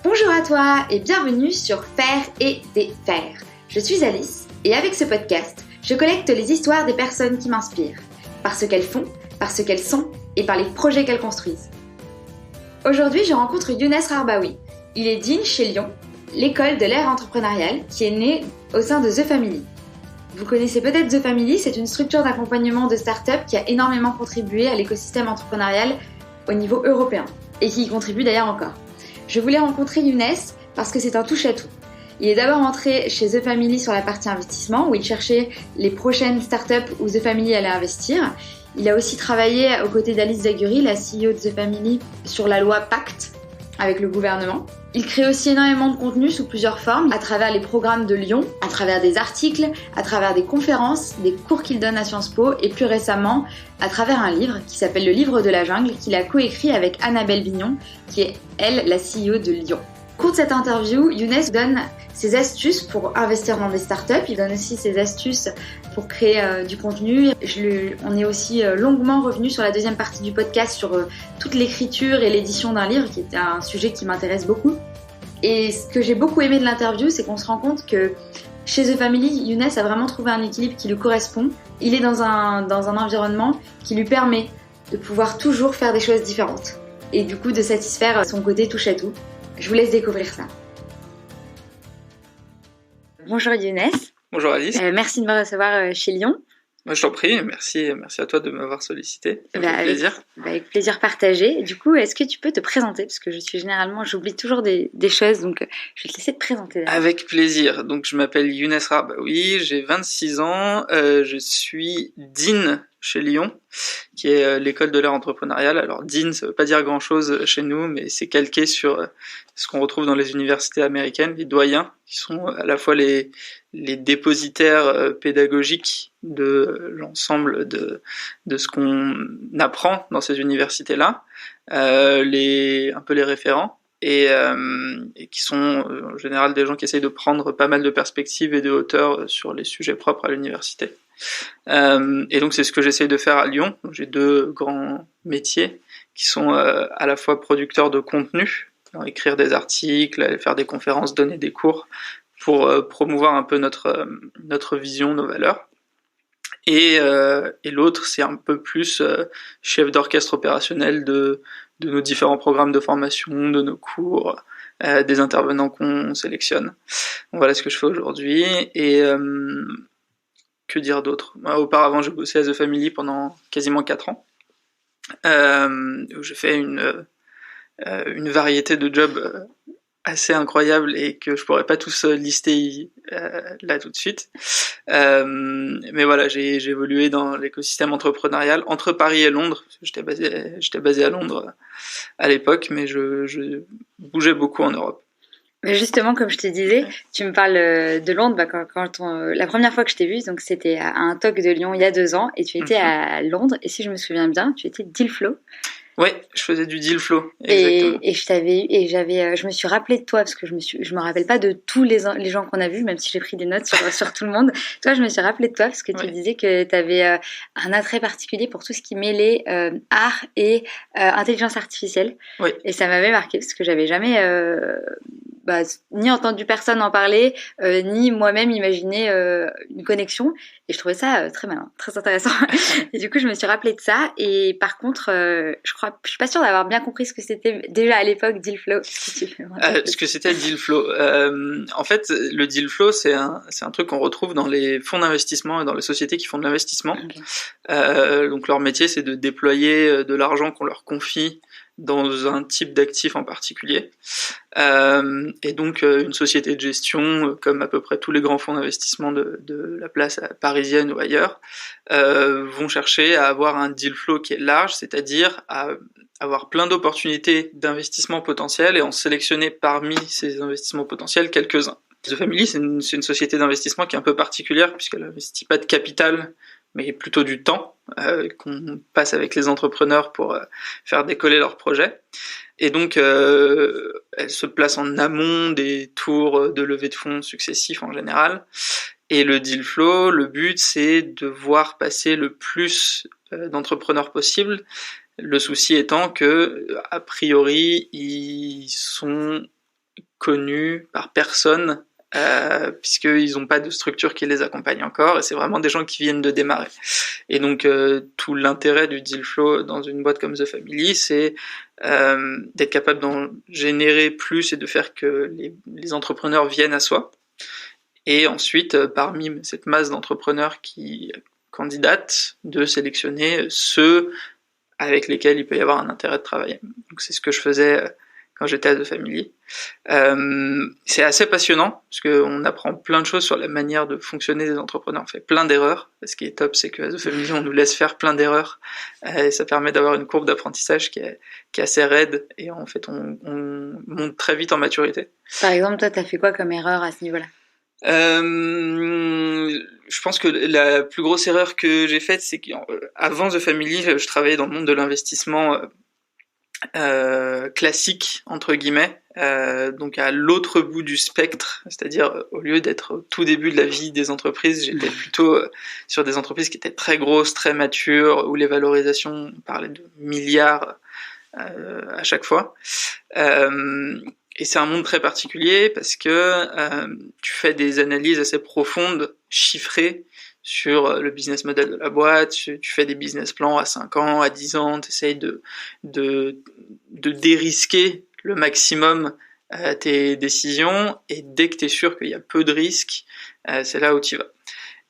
Bonjour à toi et bienvenue sur Faire et défaire. Je suis Alice et avec ce podcast, je collecte les histoires des personnes qui m'inspirent, par ce qu'elles font, par ce qu'elles sont et par les projets qu'elles construisent. Aujourd'hui, je rencontre Younes Rarbaoui. Il est Dean chez Lyon, l'école de l'ère entrepreneuriale qui est née au sein de The Family. Vous connaissez peut-être The Family, c'est une structure d'accompagnement de start-up qui a énormément contribué à l'écosystème entrepreneurial au niveau européen et qui y contribue d'ailleurs encore. Je voulais rencontrer Younes parce que c'est un touche-à-tout. Il est d'abord entré chez The Family sur la partie investissement où il cherchait les prochaines startups où The Family allait investir. Il a aussi travaillé aux côtés d'Alice Zaguri, la CEO de The Family, sur la loi Pacte avec le gouvernement. Il crée aussi énormément de contenu sous plusieurs formes, à travers les programmes de Lyon, à travers des articles, à travers des conférences, des cours qu'il donne à Sciences Po et plus récemment à travers un livre qui s'appelle Le Livre de la Jungle qu'il a coécrit avec Annabelle Bignon, qui est elle la CEO de Lyon. Au cours de cette interview, Younes donne ses astuces pour investir dans des startups, il donne aussi ses astuces pour créer du contenu. On est aussi longuement revenu sur la deuxième partie du podcast sur toute l'écriture et l'édition d'un livre, qui est un sujet qui m'intéresse beaucoup. Et ce que j'ai beaucoup aimé de l'interview, c'est qu'on se rend compte que chez The Family, Younes a vraiment trouvé un équilibre qui lui correspond. Il est dans un environnement qui lui permet de pouvoir toujours faire des choses différentes et du coup de satisfaire son côté touche-à-tout. Je vous laisse découvrir ça. Bonjour Younes. Bonjour Alice. Merci de me recevoir chez Lyon. Moi, je t'en prie, merci à toi de m'avoir sollicité. Ça me fait plaisir. Avec plaisir partagé. Du coup, est-ce que tu peux te présenter? Parce que j'oublie toujours des choses, donc je vais te laisser te présenter. Avec plaisir. Donc, je m'appelle Younes Rarbaoui, j'ai 26 ans, je suis Dean chez Lyon, qui est l'école de l'ère entrepreneuriale. Alors, Dean, ça veut pas dire grand-chose chez nous, mais c'est calqué sur ce qu'on retrouve dans les universités américaines, les doyens, qui sont à la fois les dépositaires pédagogiques de l'ensemble de ce qu'on apprend dans ces universités-là, un peu les référents, et qui sont en général des gens qui essayent de prendre pas mal de perspectives et de hauteur sur les sujets propres à l'université. Et donc c'est ce que j'essaye de faire à Lyon. J'ai deux grands métiers qui sont à la fois producteurs de contenu, écrire des articles, aller faire des conférences, donner des cours pour promouvoir un peu notre vision, nos valeurs. Et l'autre, c'est un peu plus chef d'orchestre opérationnel de nos différents programmes de formation, de nos cours, des intervenants qu'on sélectionne. Donc voilà ce que je fais aujourd'hui. Et que dire d'autre? Auparavant, j'ai bossé à The Family pendant quasiment 4 ans. Où j'ai fait une variété de jobs assez incroyables et que je pourrais pas tous lister là tout de suite. Mais voilà, j'ai évolué dans l'écosystème entrepreneurial entre Paris et Londres. J'étais basé à Londres à l'époque, mais je bougeais beaucoup en Europe. Mais justement, comme je te disais, tu me parles de Londres. La première fois que je t'ai vue, donc c'était à un talk de Lyon il y a 2 ans, et tu étais à Londres. Et si je me souviens bien, tu étais deal flow. Ouais, je faisais du deal flow. Exactement. Et je me suis rappelé de toi parce que je me rappelle pas de tous les gens qu'on a vus, même si j'ai pris des notes sur tout le monde. Toi, je me suis rappelé de toi parce que tu disais que tu avais un attrait particulier pour tout ce qui mêlait art et intelligence artificielle. Oui. Et ça m'avait marqué parce que j'avais jamais ni entendu personne en parler, ni moi-même imaginer une connexion. Et je trouvais ça très malin, très intéressant. Et du coup, je me suis rappelé de ça. Et par contre, je suis pas sûre d'avoir bien compris ce que c'était déjà à l'époque deal flow. Ce que c'était le deal flow. En fait, le deal flow, c'est un truc qu'on retrouve dans les fonds d'investissement et dans les sociétés qui font de l'investissement. Okay. Donc leur métier, c'est de déployer de l'argent qu'on leur confie dans un type d'actif en particulier. Et donc une société de gestion, comme à peu près tous les grands fonds d'investissement de la place parisienne ou ailleurs, vont chercher à avoir un deal flow qui est large, c'est-à-dire à avoir plein d'opportunités d'investissement potentiels et en sélectionner parmi ces investissements potentiels quelques-uns. The Family, c'est une société d'investissement qui est un peu particulière puisqu'elle n'investit pas de capital, mais plutôt du temps qu'on passe avec les entrepreneurs pour faire décoller leurs projets. Et donc, elle se place en amont des tours de levée de fonds successifs en général. Et le deal flow, le but, c'est de voir passer le plus d'entrepreneurs possible. Le souci étant que, a priori, ils sont connus par personne, puisqu'ils n'ont pas de structure qui les accompagne encore, et c'est vraiment des gens qui viennent de démarrer. Et donc tout l'intérêt du deal flow dans une boîte comme The Family, c'est d'être capable d'en générer plus et de faire que les entrepreneurs viennent à soi. Et ensuite, parmi cette masse d'entrepreneurs qui candidatent, de sélectionner ceux avec lesquels il peut y avoir un intérêt de travailler. Donc c'est ce que je faisais quand j'étais à The Family. C'est assez passionnant, parce qu'on apprend plein de choses sur la manière de fonctionner des entrepreneurs. On fait plein d'erreurs. Ce qui est top, c'est que à The Family, on nous laisse faire plein d'erreurs, et ça permet d'avoir une courbe d'apprentissage qui est assez raide, et en fait, on monte très vite en maturité. Par exemple, toi, t'as fait quoi comme erreur à ce niveau-là? Je pense que la plus grosse erreur que j'ai faite, c'est qu'avant The Family, je travaillais dans le monde de l'investissement classique, entre guillemets, donc à l'autre bout du spectre, c'est-à-dire au lieu d'être au tout début de la vie des entreprises, j'étais plutôt sur des entreprises qui étaient très grosses, très matures, où les valorisations, on parlait de milliards à chaque fois. Et c'est un monde très particulier parce que tu fais des analyses assez profondes, chiffrées, sur le business model de la boîte, tu fais des business plans à 5 ans, à 10 ans, tu essayes de dérisquer le maximum tes décisions, et dès que tu es sûr qu'il y a peu de risques, c'est là où tu vas.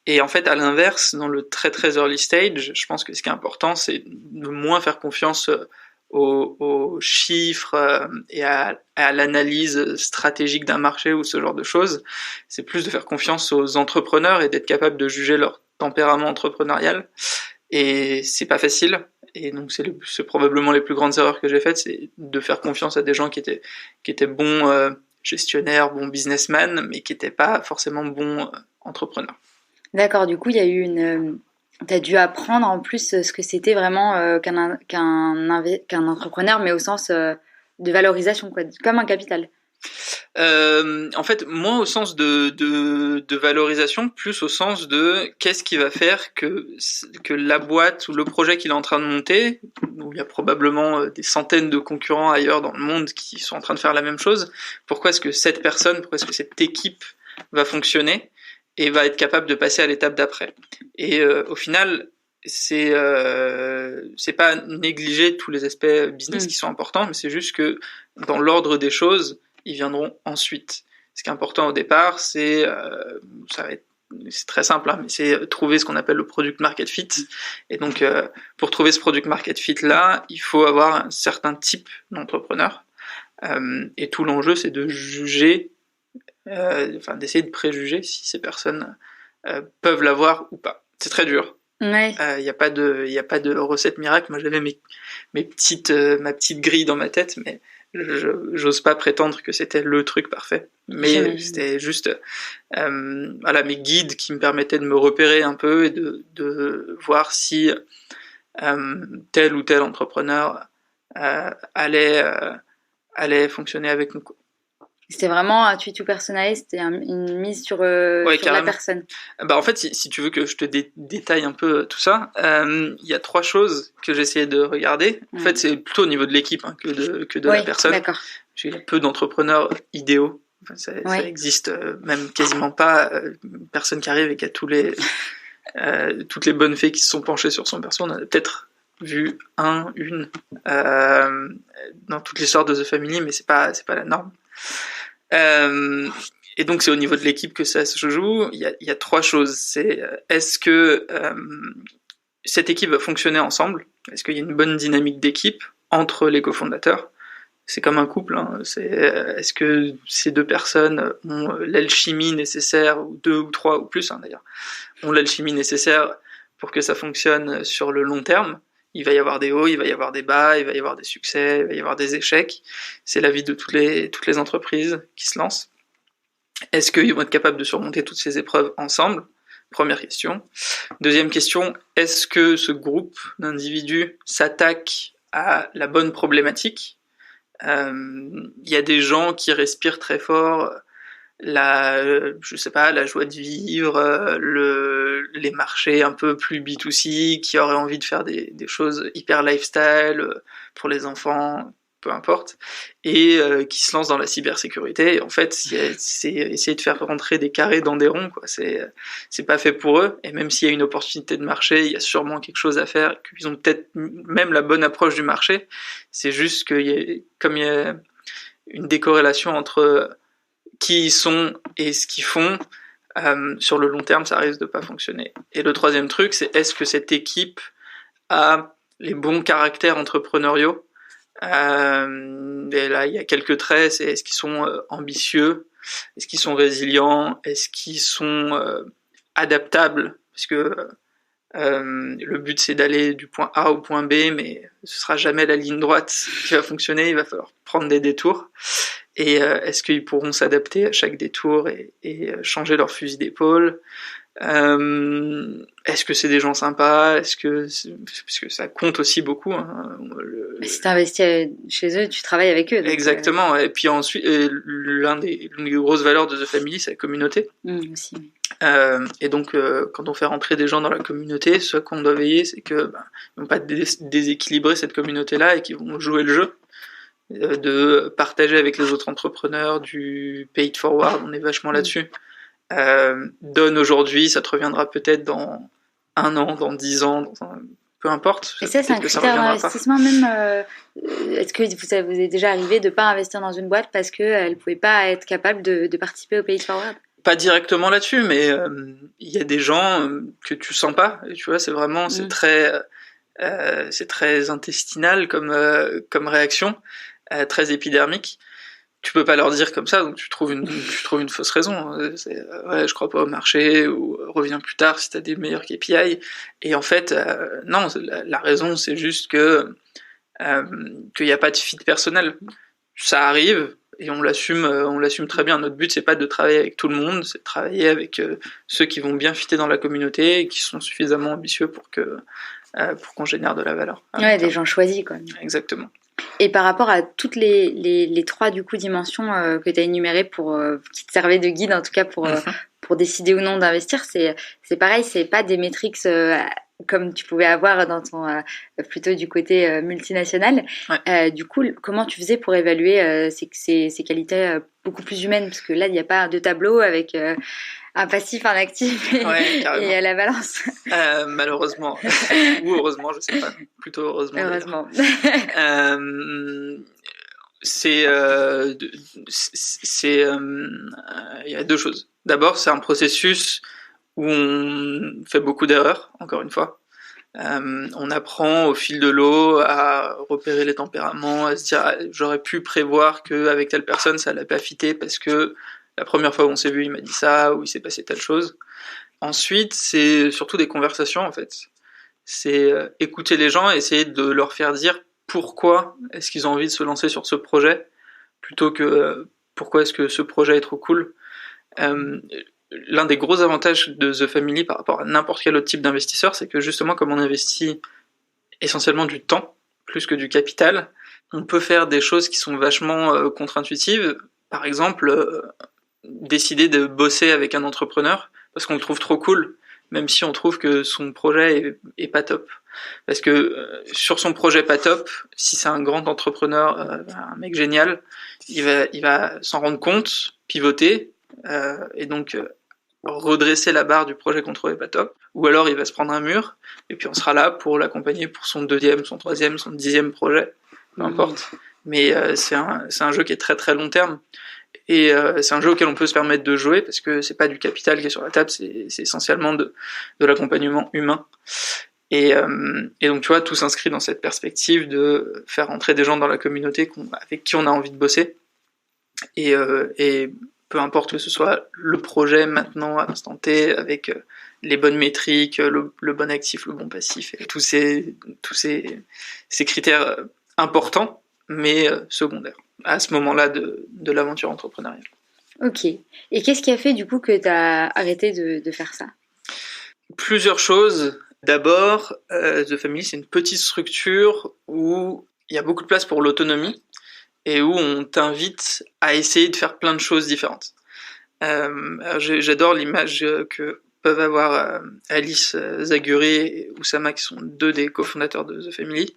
Et en fait, à l'inverse, dans le très très early stage, je pense que ce qui est important, c'est de moins faire confiance aux chiffres et à l'analyse stratégique d'un marché ou ce genre de choses. C'est plus de faire confiance aux entrepreneurs et d'être capable de juger leur tempérament entrepreneurial. Et c'est pas facile. Et donc c'est probablement les plus grandes erreurs que j'ai faites, c'est de faire confiance à des gens qui étaient bons gestionnaires, bons businessmen, mais qui n'étaient pas forcément bons entrepreneurs. D'accord, du coup, il y a eu t'as dû apprendre en plus ce que c'était vraiment qu'un entrepreneur, mais au sens de valorisation, quoi, comme un capital. En fait, moins au sens de valorisation, plus au sens de qu'est-ce qui va faire que la boîte ou le projet qu'il est en train de monter, où il y a probablement des centaines de concurrents ailleurs dans le monde qui sont en train de faire la même chose, pourquoi est-ce que cette équipe va fonctionner et va être capable de passer à l'étape d'après. Et au final, c'est pas négliger tous les aspects business qui sont importants, mais c'est juste que dans l'ordre des choses, ils viendront ensuite. Ce qui est important au départ, c'est très simple, hein, mais c'est trouver ce qu'on appelle le product market fit. Et donc, pour trouver ce product market fit là, il faut avoir un certain type d'entrepreneur. Et tout l'enjeu, c'est de juger, d'essayer de préjuger si ces personnes peuvent l'avoir ou pas. C'est très dur. Ouais. Y a pas de recette miracle. Moi, j'avais ma petite grille dans ma tête, mais j'ose pas prétendre que c'était le truc parfait. Mais c'était juste mes guides qui me permettaient de me repérer un peu et de voir si tel ou tel entrepreneur allait fonctionner avec nous. C'était vraiment un tweet to personalize, c'était une mise sur la personne. Bah en fait, si tu veux que je te détaille un peu tout ça, il y a 3 choses que j'essayais de regarder. En fait, c'est plutôt au niveau de l'équipe que de la personne. D'accord. Il y a peu d'entrepreneurs idéaux. Enfin, ça existe même quasiment pas. Une personne qui arrive et qui a toutes les bonnes fées qui se sont penchées sur son perso. On a peut-être vu une dans toute l'histoire de The Family, mais c'est pas la norme. Et donc c'est au niveau de l'équipe que ça se joue. Il y a 3 choses. C'est est-ce que cette équipe va fonctionner ensemble? Est-ce qu'il y a une bonne dynamique d'équipe entre les cofondateurs? C'est comme un couple, hein. Est-ce que ces 2 personnes ont l'alchimie nécessaire, ou 2 ou 3 ou plus, hein, d'ailleurs, ont l'alchimie nécessaire pour que ça fonctionne sur le long terme? Il va y avoir des hauts, il va y avoir des bas, il va y avoir des succès, il va y avoir des échecs. C'est la vie de toutes les entreprises qui se lancent. Est-ce qu'ils vont être capables de surmonter toutes ces épreuves ensemble? Première question. Deuxième question, est-ce que ce groupe d'individus s'attaque à la bonne problématique? Il y a des gens qui respirent très fort la joie de vivre, les marchés un peu plus B2C, qui auraient envie de faire des choses hyper lifestyle pour les enfants, peu importe, et qui se lance dans la cybersécurité. Et en fait, c'est essayer de faire rentrer des carrés dans des ronds, quoi. C'est pas fait pour eux. Et même s'il y a une opportunité de marché, il y a sûrement quelque chose à faire. Qu'ils ont peut-être même la bonne approche du marché. C'est juste comme il y a une décorrélation entre qui ils sont et ce qu'ils font. Sur le long terme, ça risque de pas fonctionner. Et le troisième truc, c'est est-ce que cette équipe a les bons caractères entrepreneuriaux. Et là, il y a quelques traits, c'est est-ce qu'ils sont ambitieux, est-ce qu'ils sont résilients, est-ce qu'ils sont adaptables, parce que le but c'est d'aller du point A au point B, mais ce sera jamais la ligne droite qui va fonctionner, il va falloir prendre des détours. Et est-ce qu'ils pourront s'adapter à chaque détour et changer leur fusil d'épaule? Est-ce que c'est des gens sympas? Parce que ça compte aussi beaucoup. Hein, si tu investis chez eux, tu travailles avec eux. Donc exactement. Et puis ensuite, l'une des grosses valeurs de The Family, c'est la communauté. Aussi. Et donc, quand on fait rentrer des gens dans la communauté, ce qu'on doit veiller, c'est que ils vont pas déséquilibrer cette communauté-là et qu'ils vont jouer le jeu. De partager avec les autres entrepreneurs, du pay it forward, on est vachement là-dessus. Donne aujourd'hui, ça te reviendra peut-être dans 1 an, dans 10 ans, peu importe. Et ça, c'est un critère d'investissement même. Est-ce que vous est déjà arrivé de ne pas investir dans une boîte parce qu'elle ne pouvait pas être capable de participer au pay it forward? Pas directement là-dessus, mais il y a des gens que tu sens pas. Et tu vois, c'est vraiment, c'est très intestinal comme réaction. Très épidermique, tu peux pas leur dire comme ça, donc tu trouves une fausse raison. Ouais, je crois pas au marché, ou reviens plus tard si t'as des meilleurs KPI. Et en fait, non, la raison c'est juste que qu'il y a pas de fit personnel. Ça arrive et on l'assume très bien. Notre but c'est pas de travailler avec tout le monde, c'est de travailler avec ceux qui vont bien fitter dans la communauté et qui sont suffisamment ambitieux pour qu'on génère de la valeur. Ouais, des gens choisis quoi. Exactement. Et par rapport à toutes les 3 du coup dimensions que tu as énumérées qui te servaient de guide en tout cas pour décider ou non d'investir, c'est pareil, c'est pas des métriques comme tu pouvais avoir dans ton plutôt du côté multinational. Ouais. Du coup, comment tu faisais pour évaluer ces qualités beaucoup plus humaines, parce que là il n'y a pas de tableau avec un passif, un actif et à la balance. Malheureusement. Ou heureusement, je sais pas. Plutôt heureusement. Heureusement. Il y a 2 choses. D'abord, c'est un processus où on fait beaucoup d'erreurs, encore une fois. On apprend au fil de l'eau à repérer les tempéraments, à se dire j'aurais pu prévoir qu'avec telle personne ça allait pas fitter parce que la première fois où on s'est vu, il m'a dit ça, ou il s'est passé telle chose. Ensuite, c'est surtout des conversations, en fait. C'est écouter les gens, essayer de leur faire dire pourquoi est-ce qu'ils ont envie de se lancer sur ce projet, plutôt que pourquoi est-ce que ce projet est trop cool. L'un des gros avantages de The Family par rapport à n'importe quel autre type d'investisseur, c'est que justement, comme on investit essentiellement du temps, plus que du capital, on peut faire des choses qui sont vachement contre-intuitives. Par exemple, décider de bosser avec un entrepreneur parce qu'on le trouve trop cool, même si on trouve que son projet est pas top. Parce que sur son projet pas top, si c'est un grand entrepreneur, un mec génial, il va s'en rendre compte, pivoter, et donc redresser la barre du projet qu'on trouvait pas top. Ou alors il va se prendre un mur, et puis on sera là pour l'accompagner pour son 2e, son 3e, son 10e projet, peu importe. Mais c'est un jeu qui est très très long terme. Et c'est un jeu auquel on peut se permettre de jouer parce que c'est pas du capital qui est sur la table, c'est essentiellement de l'accompagnement humain. Et donc tu vois, tout s'inscrit dans cette perspective de faire rentrer des gens dans la communauté avec qui on a envie de bosser. Et peu importe que ce soit le projet maintenant à l'instant T, avec les bonnes métriques, le bon actif, le bon passif, et tous ces critères importants, mais secondaires à ce moment-là de l'aventure entrepreneuriale. Ok. Et qu'est-ce qui a fait du coup que tu as arrêté de faire ça? Plusieurs choses. D'abord, The Family, c'est une petite structure où il y a beaucoup de place pour l'autonomie et où on t'invite à essayer de faire plein de choses différentes. J'adore l'image que peuvent avoir Alice Zaguri et Oussama, qui sont deux des cofondateurs de The Family,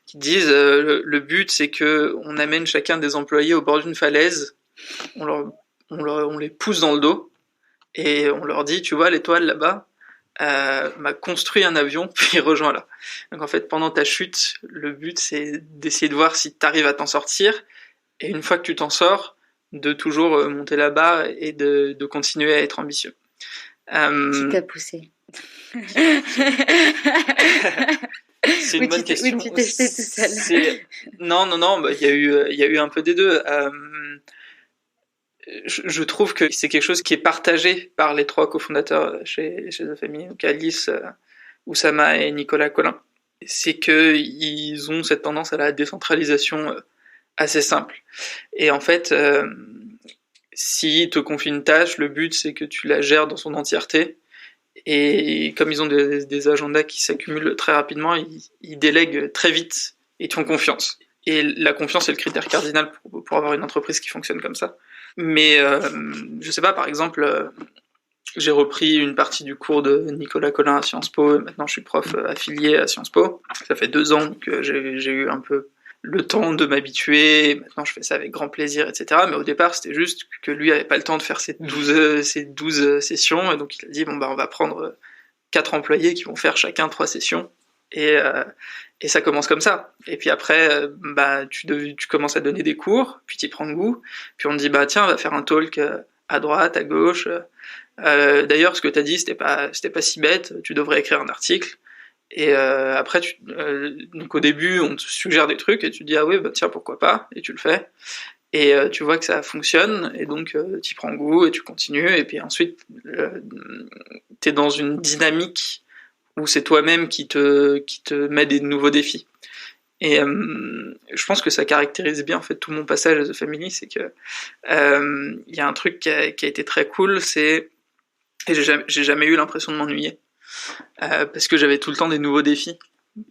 qui disent le but c'est que on amène chacun des employés au bord d'une falaise, on les pousse dans le dos et on leur dit, tu vois l'étoile là-bas, construit un avion puis rejoins là. Donc en fait pendant ta chute, le but c'est d'essayer de voir si t'arrives à t'en sortir, et une fois que tu t'en sors, de toujours monter la barre et de continuer à être ambitieux. Qui t'a poussé? C'est une bonne question. Oui, tu t'es jeté tout seul. Non, il y a eu un peu des deux. Je trouve que c'est quelque chose qui est partagé par les trois cofondateurs chez The Family, donc Alice, Oussama et Nicolas Collin. C'est qu'ils ont cette tendance à la décentralisation assez simple. Et en fait, s'ils te confient une tâche, le but c'est que tu la gères dans son entièreté. Et comme ils ont des agendas qui s'accumulent très rapidement, ils délèguent très vite et te font confiance. Et la confiance est le critère cardinal pour avoir une entreprise qui fonctionne comme ça. Mais je sais pas, par exemple, j'ai repris une partie du cours de Nicolas Collin à Sciences Po, et maintenant je suis prof affilié à Sciences Po. Ça fait 2 ans que j'ai eu un peu le temps de m'habituer, et maintenant je fais ça avec grand plaisir, etc. Mais au départ, c'était juste que lui avait pas le temps de faire ces 12 sessions, et donc il a dit, on va prendre 4 employés qui vont faire chacun 3 sessions, et ça commence comme ça. Et puis après, tu commences à donner des cours, puis tu y prends goût, puis on te dit, tiens, on va faire un talk à droite, à gauche. D'ailleurs, ce que t'as dit, c'était pas si bête, tu devrais écrire un article. Et après, donc au début, on te suggère des trucs et tu dis, ah oui, tiens, pourquoi pas, et tu le fais. Et tu vois que ça fonctionne, et donc tu y prends goût et tu continues. Et puis ensuite, t'es dans une dynamique où c'est toi-même qui te met des nouveaux défis. Et je pense que ça caractérise bien en fait tout mon passage à The Family, c'est que y a un truc qui a été très cool, et j'ai jamais eu l'impression de m'ennuyer, parce que j'avais tout le temps des nouveaux défis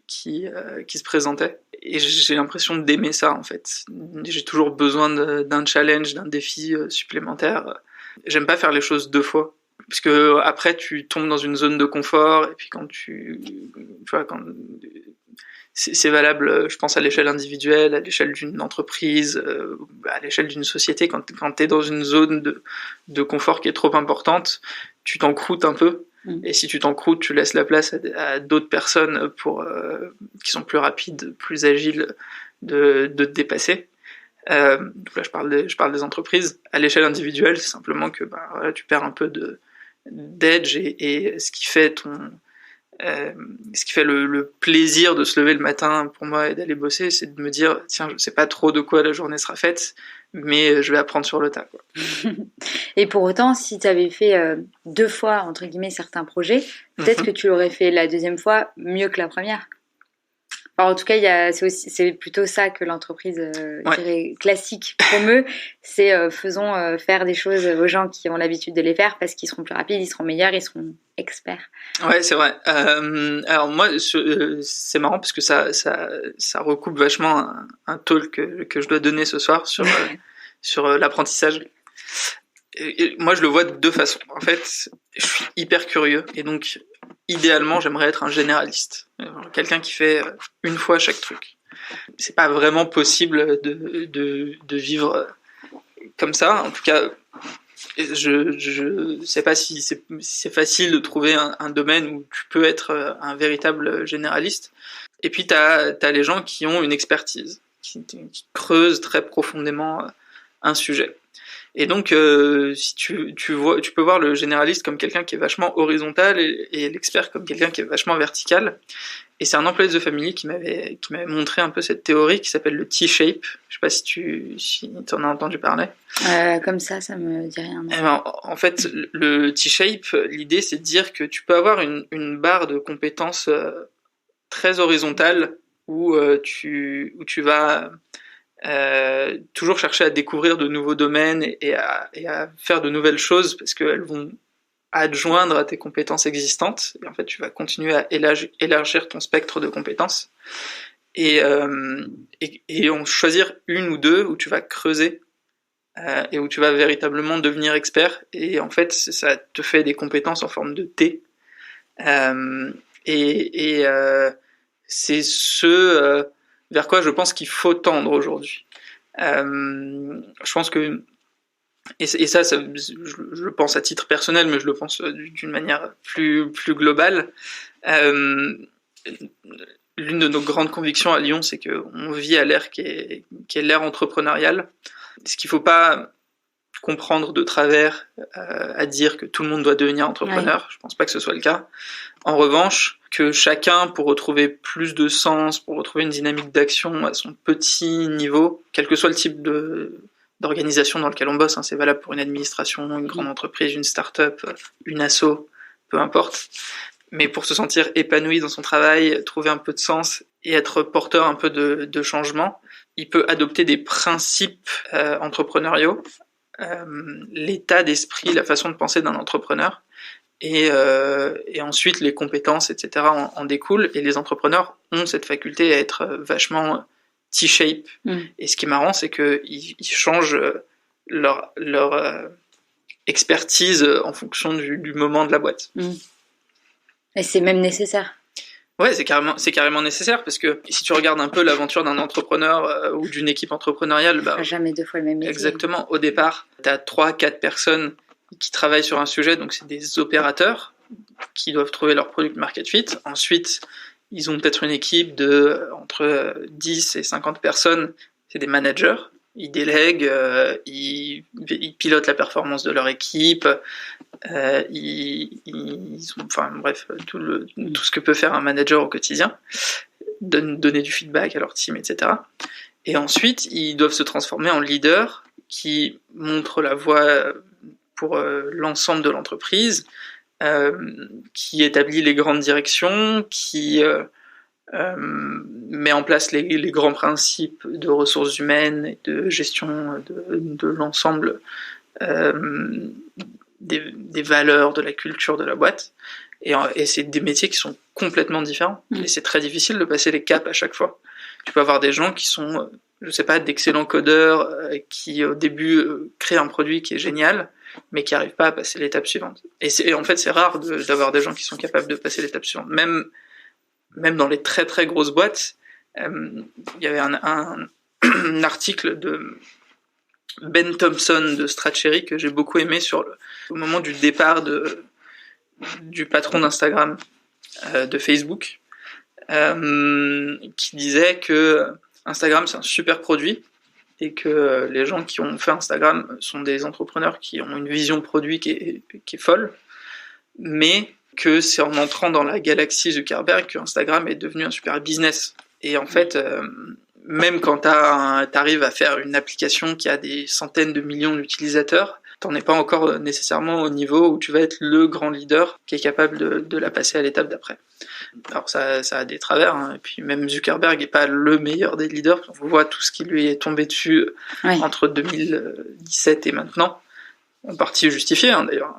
qui se présentaient, et j'ai l'impression d'aimer ça en fait. J'ai toujours besoin d'un challenge, d'un défi supplémentaire. J'aime pas faire les choses 2 fois, parce que après tu tombes dans une zone de confort, et puis quand c'est valable, je pense, à l'échelle individuelle, à l'échelle d'une entreprise, à l'échelle d'une société. Quand t'es dans une zone de confort qui est trop importante, tu t'encroutes un peu. Et si tu t'encroutes, tu laisses la place à d'autres personnes qui sont plus rapides, plus agiles, de te dépasser. Donc là, je parle des entreprises. À l'échelle individuelle, c'est simplement que tu perds un peu d'edge, et ce qui fait le plaisir de se lever le matin pour moi et d'aller bosser, c'est de me dire, tiens, je sais pas trop de quoi la journée sera faite, mais je vais apprendre sur le tas, quoi. Et pour autant, si tu avais fait 2 fois, entre guillemets, certains projets, peut-être que tu l'aurais fait la 2e fois mieux que la première. Enfin, en tout cas, c'est plutôt ça que l'entreprise classique promeut, c'est faisons faire des choses aux gens qui ont l'habitude de les faire, parce qu'ils seront plus rapides, ils seront meilleurs, ils seront experts. Ouais, c'est vrai. Alors moi, c'est marrant parce que ça recoupe vachement un talk que je dois donner ce soir sur l'apprentissage. Et moi, je le vois de 2 façons. En fait, je suis hyper curieux, et donc idéalement, j'aimerais être un généraliste, quelqu'un qui fait 1 fois chaque truc. C'est pas vraiment possible de vivre comme ça. En tout cas, je sais pas si c'est facile de trouver un domaine où tu peux être un véritable généraliste. Et puis t'as les gens qui ont une expertise, qui creusent très profondément un sujet. Et donc, si tu peux voir le généraliste comme quelqu'un qui est vachement horizontal, et l'expert comme quelqu'un qui est vachement vertical. Et c'est un employé de The Family qui m'avait montré un peu cette théorie qui s'appelle le T-shape. Je sais pas si tu en as entendu parler. Comme ça me dit rien. En fait, le T-shape, l'idée c'est de dire que tu peux avoir une barre de compétences très horizontale où tu vas toujours chercher à découvrir de nouveaux domaines et à faire de nouvelles choses, parce qu'elles vont adjoindre à tes compétences existantes, et en fait tu vas continuer à élargir ton spectre de compétences, et en choisir 1 ou 2 où tu vas creuser et où tu vas véritablement devenir expert. Et en fait, ça te fait des compétences en forme de thé. C'est ce vers quoi je pense qu'il faut tendre aujourd'hui. Je pense que ça je le pense à titre personnel, mais je le pense d'une manière plus globale. L'une de nos grandes convictions à Lyon, c'est qu'on vit à l'ère qui est l'ère entrepreneuriale. Ce qu'il ne faut pas comprendre de travers à dire que tout le monde doit devenir entrepreneur. Ouais. Je ne pense pas que ce soit le cas. En revanche, que chacun, pour retrouver plus de sens, pour retrouver une dynamique d'action à son petit niveau, quel que soit le type d'organisation dans lequel on bosse, hein, c'est valable pour une administration, une grande entreprise, une start-up, une asso, peu importe. Mais pour se sentir épanoui dans son travail, trouver un peu de sens et être porteur un peu de changement, il peut adopter des principes entrepreneuriaux, l'état d'esprit, la façon de penser d'un entrepreneur, et ensuite les compétences, etc. en découlent. Et les entrepreneurs ont cette faculté à être vachement T-shape. Et ce qui est marrant, c'est qu'ils changent leur expertise en fonction du moment de la boîte. Et c'est même nécessaire. Ouais, c'est carrément nécessaire, parce que si tu regardes un peu l'aventure d'un entrepreneur ou d'une équipe entrepreneuriale, jamais deux fois le même métier. Exactement. Au départ, tu as 3-4 personnes qui travaillent sur un sujet, donc c'est des opérateurs qui doivent trouver leur product market fit. Ensuite, ils ont peut-être une équipe de entre 10 et 50 personnes, c'est des managers. Ils délèguent, ils pilotent la performance de leur équipe, enfin bref, tout ce que peut faire un manager au quotidien, donner du feedback à leur team, etc. Et ensuite, ils doivent se transformer en leaders qui montrent la voie pour l'ensemble de l'entreprise, qui établit les grandes directions, qui met en place les grands principes de ressources humaines et de gestion de l'ensemble des valeurs, de la culture de la boîte. Et c'est des métiers qui sont complètement différents. Et c'est très difficile de passer les caps à chaque fois. Tu peux avoir des gens qui sont, je sais pas, d'excellents codeurs, qui au début créent un produit qui est génial, mais qui n'arrivent pas à passer l'étape suivante. Et en fait, c'est rare d'avoir des gens qui sont capables de passer l'étape suivante. Même dans les très très grosses boîtes, il y avait un article de Ben Thompson de Stratechery que j'ai beaucoup aimé au moment du départ du patron d'Instagram, de Facebook, qui disait que Instagram c'est un super produit et que les gens qui ont fait Instagram sont des entrepreneurs qui ont une vision produit qui est folle, mais que c'est en entrant dans la galaxie Zuckerberg que Instagram est devenu un super business. Et en fait, même quand t'arrives à faire une application qui a des centaines de millions d'utilisateurs, t'en es pas encore nécessairement au niveau où tu vas être le grand leader qui est capable de la passer à l'étape d'après. Alors ça a des travers, hein. Et puis même Zuckerberg est pas le meilleur des leaders. On voit tout ce qui lui est tombé dessus entre 2017 et maintenant. En partie justifié, hein, d'ailleurs.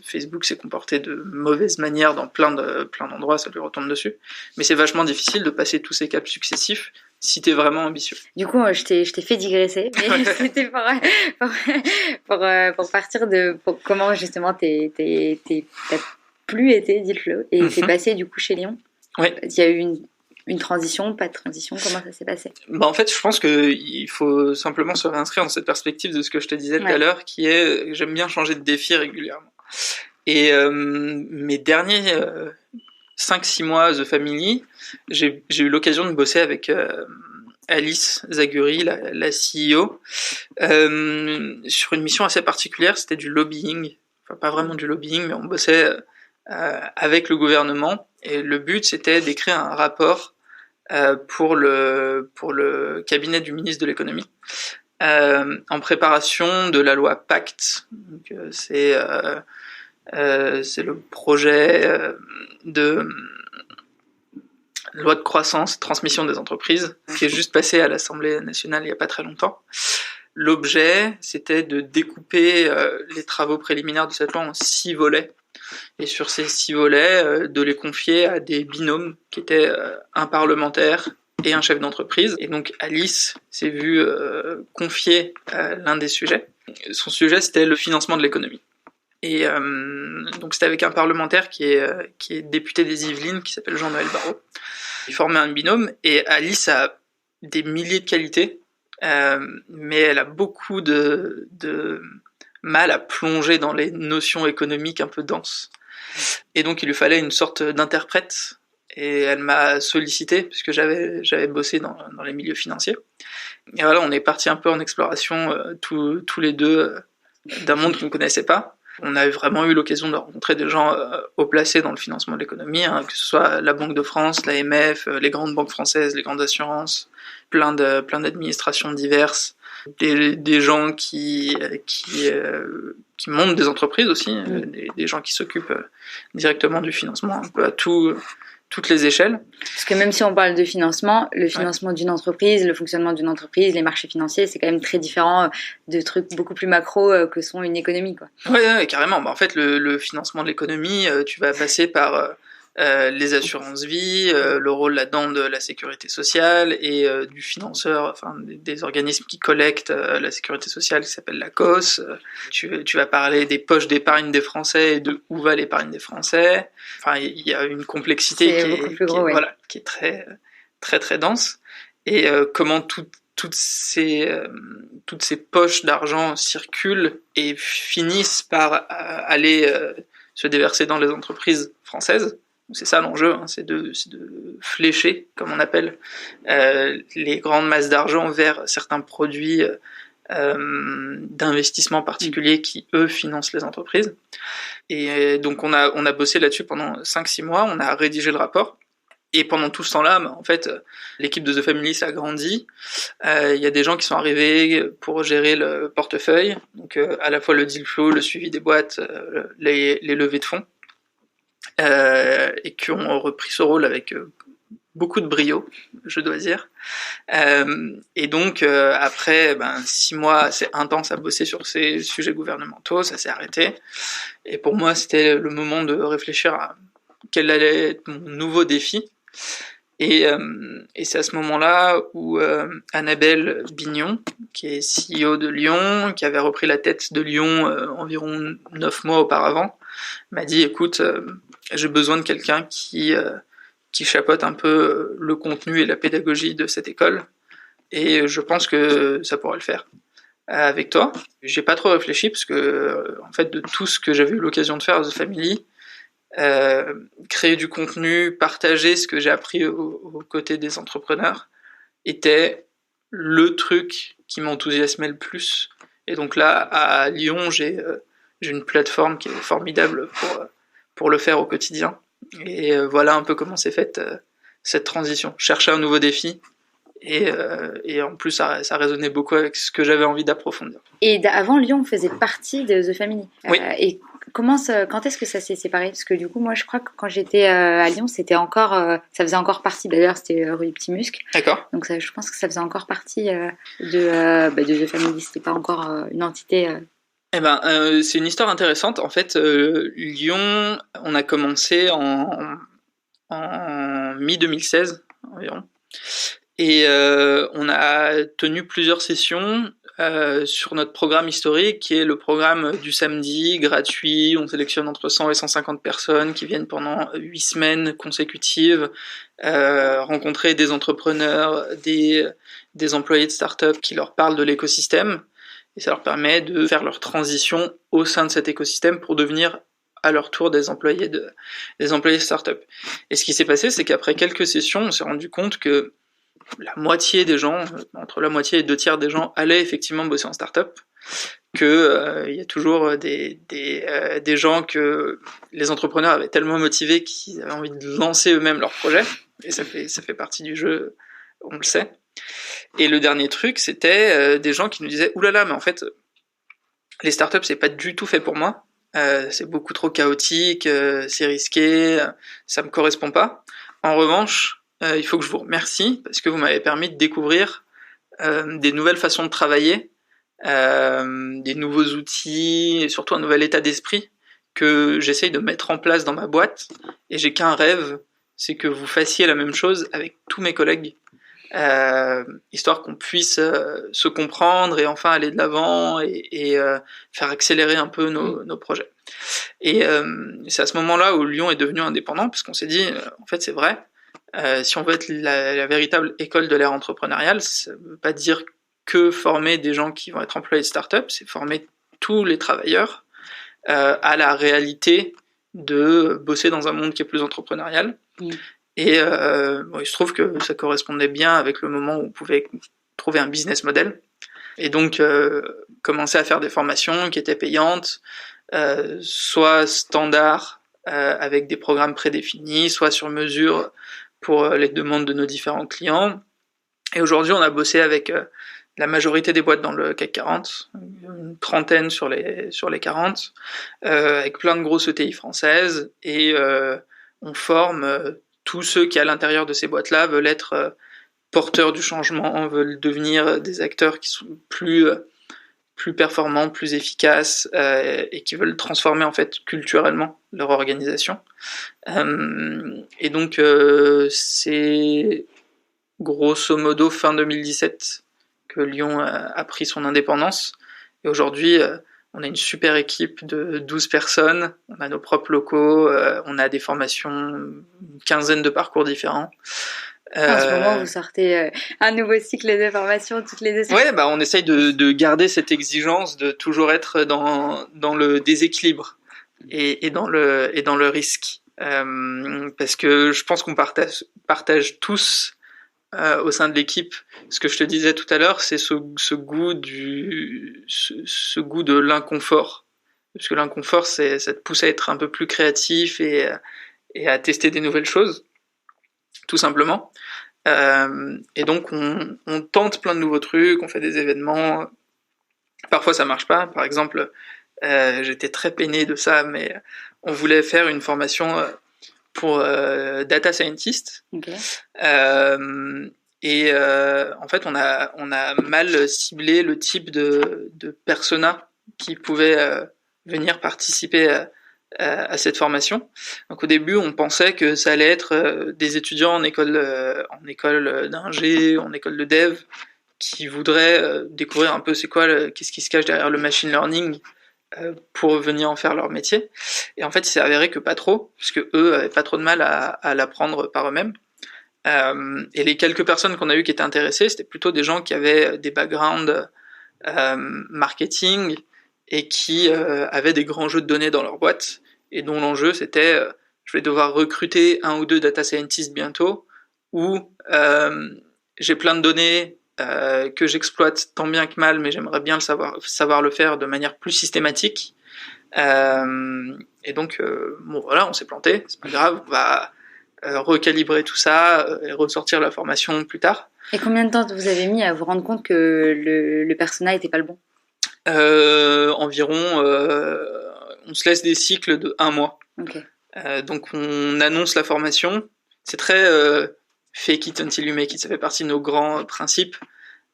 Facebook s'est comporté de mauvaise manière dans plein d'endroits, ça lui retombe dessus. Mais c'est vachement difficile de passer tous ces caps successifs si t'es vraiment ambitieux. Du coup, je t'ai fait digresser, mais c'était pour partir pour comment justement t'as plus été, dites-le, et t'es passé du coup chez Lyon. Ouais. Il y a eu une transition, pas de transition, comment ça s'est passé? En fait, je pense qu'il faut simplement se réinscrire dans cette perspective de ce que je te disais tout à l'heure, qui est j'aime bien changer de défi régulièrement. Et mes derniers 5-6 mois The Family, j'ai eu l'occasion de bosser avec Alice Zaguri, la CEO, sur une mission assez particulière. C'était du lobbying, enfin pas vraiment du lobbying, mais on bossait avec le gouvernement, et le but c'était d'écrire un rapport pour le cabinet du ministre de l'économie en préparation de la loi Pacte. Donc, c'est le projet de loi de croissance, transmission des entreprises, qui est juste passé à l'Assemblée nationale il n'y a pas très longtemps. L'objet, c'était de découper les travaux préliminaires de cette loi en 6 volets. Et sur ces 6 volets, de les confier à des binômes qui étaient un parlementaire et un chef d'entreprise. Et donc Alice s'est vue confier l'un des sujets. Son sujet, c'était le financement de l'économie. Et donc c'était avec un parlementaire qui est député des Yvelines, qui s'appelle Jean-Noël Barrot. Ils formaient un binôme, et Alice a des milliers de qualités, mais elle a beaucoup de mal à plonger dans les notions économiques un peu denses. Et donc il lui fallait une sorte d'interprète, et elle m'a sollicité, puisque j'avais bossé dans les milieux financiers. Et voilà, on est parti un peu en exploration, tous les deux, d'un monde qu'on ne connaissait pas. On a vraiment eu l'occasion de rencontrer des gens haut placés dans le financement de l'économie, que ce soit la Banque de France, l'AMF, les grandes banques françaises, les grandes assurances, plein d'administrations diverses, des gens qui montent des entreprises aussi, des gens qui s'occupent directement du financement un peu à toutes les échelles. Parce que même si on parle de financement, le financement d'une entreprise, le fonctionnement d'une entreprise, les marchés financiers, c'est quand même très différent de trucs beaucoup plus macro que sont une économie, quoi. Ouais, carrément. En fait, le financement de l'économie, tu vas passer par les assurances vie, le rôle là-dedans de la sécurité sociale et du financeur, enfin des organismes qui collectent la sécurité sociale qui s'appelle la COS. Tu vas parler des poches d'épargne des Français et de où va l'épargne des Français. Enfin, il y a une complexité qui est très très très dense, et comment toutes ces poches d'argent circulent et finissent par aller se déverser dans les entreprises françaises. C'est ça l'enjeu, c'est de flécher, comme on appelle, les grandes masses d'argent vers certains produits d'investissement particuliers qui, eux, financent les entreprises. Et donc on a bossé là-dessus pendant 5-6 mois, on a rédigé le rapport. Et pendant tout ce temps-là, en fait, l'équipe de The Family s'est agrandie. Il y a des gens qui sont arrivés pour gérer le portefeuille, donc à la fois le deal flow, le suivi des boîtes, les levées de fonds. Et qui ont repris ce rôle avec beaucoup de brio, je dois dire. Et donc, après 6 mois assez intenses à bosser sur ces sujets gouvernementaux, ça s'est arrêté. Et pour moi, c'était le moment de réfléchir à quel allait être mon nouveau défi. Et c'est à ce moment-là où Annabelle Bignon, qui est CEO de Lyon, qui avait repris la tête de Lyon environ 9 mois auparavant, m'a dit, écoute, j'ai besoin de quelqu'un qui chapeaute un peu le contenu et la pédagogie de cette école, et je pense que ça pourra le faire avec toi. J'ai pas trop réfléchi, parce que en fait, de tout ce que j'avais eu l'occasion de faire à The Family, créer du contenu, partager ce que j'ai appris aux côtés des entrepreneurs était le truc qui m'enthousiasmait le plus. Et donc là, à Lyon, j'ai une plateforme qui est formidable pour le faire au quotidien. Et voilà un peu comment s'est faite cette transition. Chercher un nouveau défi, et en plus ça résonnait beaucoup avec ce que j'avais envie d'approfondir. Et avant, Lyon faisait partie de The Family. Oui. Et quand est-ce que ça s'est séparé? Parce que du coup, moi, je crois que quand j'étais à Lyon, c'était encore, ça faisait encore partie. D'ailleurs, c'était rue du Petit Musc. D'accord. Donc, je pense que ça faisait encore partie de The Family. C'était pas encore une entité. C'est une histoire intéressante. En fait, Lyon, on a commencé en mi-2016 environ. Et on a tenu plusieurs sessions sur notre programme historique, qui est le programme du samedi, gratuit. On sélectionne entre 100 et 150 personnes qui viennent pendant 8 semaines consécutives rencontrer des entrepreneurs, des employés de start-up qui leur parlent de l'écosystème. Et ça leur permet de faire leur transition au sein de cet écosystème pour devenir à leur tour des employés de start-up. Et ce qui s'est passé, c'est qu'après quelques sessions, on s'est rendu compte que la moitié des gens, entre la moitié et 2/3 des gens, allaient effectivement bosser en start-up, que y a toujours des gens que les entrepreneurs avaient tellement motivés qu'ils avaient envie de lancer eux-mêmes leur projet, et ça fait partie du jeu, on le sait. Et le dernier truc, c'était des gens qui nous disaient « Oulala, mais en fait, les startups, c'est pas du tout fait pour moi, c'est beaucoup trop chaotique, c'est risqué, ça me correspond pas. En revanche, il faut que je vous remercie parce que vous m'avez permis de découvrir des nouvelles façons de travailler, des nouveaux outils, et surtout un nouvel état d'esprit que j'essaye de mettre en place dans ma boîte. Et j'ai qu'un rêve, c'est que vous fassiez la même chose avec tous mes collègues. histoire qu'on puisse se comprendre et enfin aller de l'avant et faire accélérer un peu nos projets. Et c'est à ce moment-là où Lyon est devenu indépendant, parce qu'on s'est dit, en fait c'est vrai, si on veut être la véritable école de l'ère entrepreneuriale, ça ne veut pas dire que former des gens qui vont être employés de start-up, c'est former tous les travailleurs à la réalité de bosser dans un monde qui est plus entrepreneurial. Et il se trouve que ça correspondait bien avec le moment où on pouvait trouver un business model. Et donc, commencer à faire des formations qui étaient payantes, soit standard, avec des programmes prédéfinis, soit sur mesure pour les demandes de nos différents clients. Et aujourd'hui, on a bossé avec la majorité des boîtes dans le CAC 40, une trentaine sur les 40, avec plein de grosses ETI françaises, et on forme tous ceux qui, à l'intérieur de ces boîtes-là, veulent être porteurs du changement, veulent devenir des acteurs qui sont plus performants, plus efficaces, et qui veulent transformer en fait culturellement leur organisation. Et donc c'est grosso modo fin 2017 que Lyon a pris son indépendance. Et aujourd'hui, on a une super équipe de 12 personnes, on a nos propres locaux, on a des formations, une quinzaine de parcours différents. En ce moment, vous sortez un nouveau cycle de formation toutes les 2 semaines. Ouais, on essaye de garder cette exigence de toujours être dans le déséquilibre et dans le risque. Parce que je pense qu'on partage tous au sein de l'équipe, ce que je te disais tout à l'heure, c'est ce goût de l'inconfort. Parce que l'inconfort, ça te pousse à être un peu plus créatif et à tester des nouvelles choses, tout simplement. Et donc on tente plein de nouveaux trucs, on fait des événements. Parfois ça marche pas. Par exemple, j'étais très peiné de ça, mais on voulait faire une formation pour data scientist. Okay. Et en fait, on a mal ciblé le type de persona qui pouvait venir participer à cette formation. Donc au début, on pensait que ça allait être des étudiants en école d'ingé, en école de dev, qui voudraient découvrir un peu qu'est-ce qui se cache derrière le machine learning pour venir en faire leur métier. Et en fait, il s'est avéré que pas trop, puisque eux avaient pas trop de mal à l'apprendre par eux-mêmes. Et les quelques personnes qu'on a eues qui étaient intéressées, c'était plutôt des gens qui avaient des backgrounds marketing et qui avaient des grands jeux de données dans leur boîte, et dont l'enjeu c'était je vais devoir recruter 1 ou 2 data scientists bientôt, ou j'ai plein de données que j'exploite tant bien que mal, mais j'aimerais bien savoir le faire de manière plus systématique. Et donc voilà, on s'est planté, c'est pas grave, on va recalibrer tout ça et ressortir la formation plus tard. Et combien de temps vous avez mis à vous rendre compte que le persona était pas le bon? Environ, on se laisse des cycles de 1 mois. Okay. Donc on annonce la formation. C'est très fake it until you make it. Ça fait partie de nos grands principes.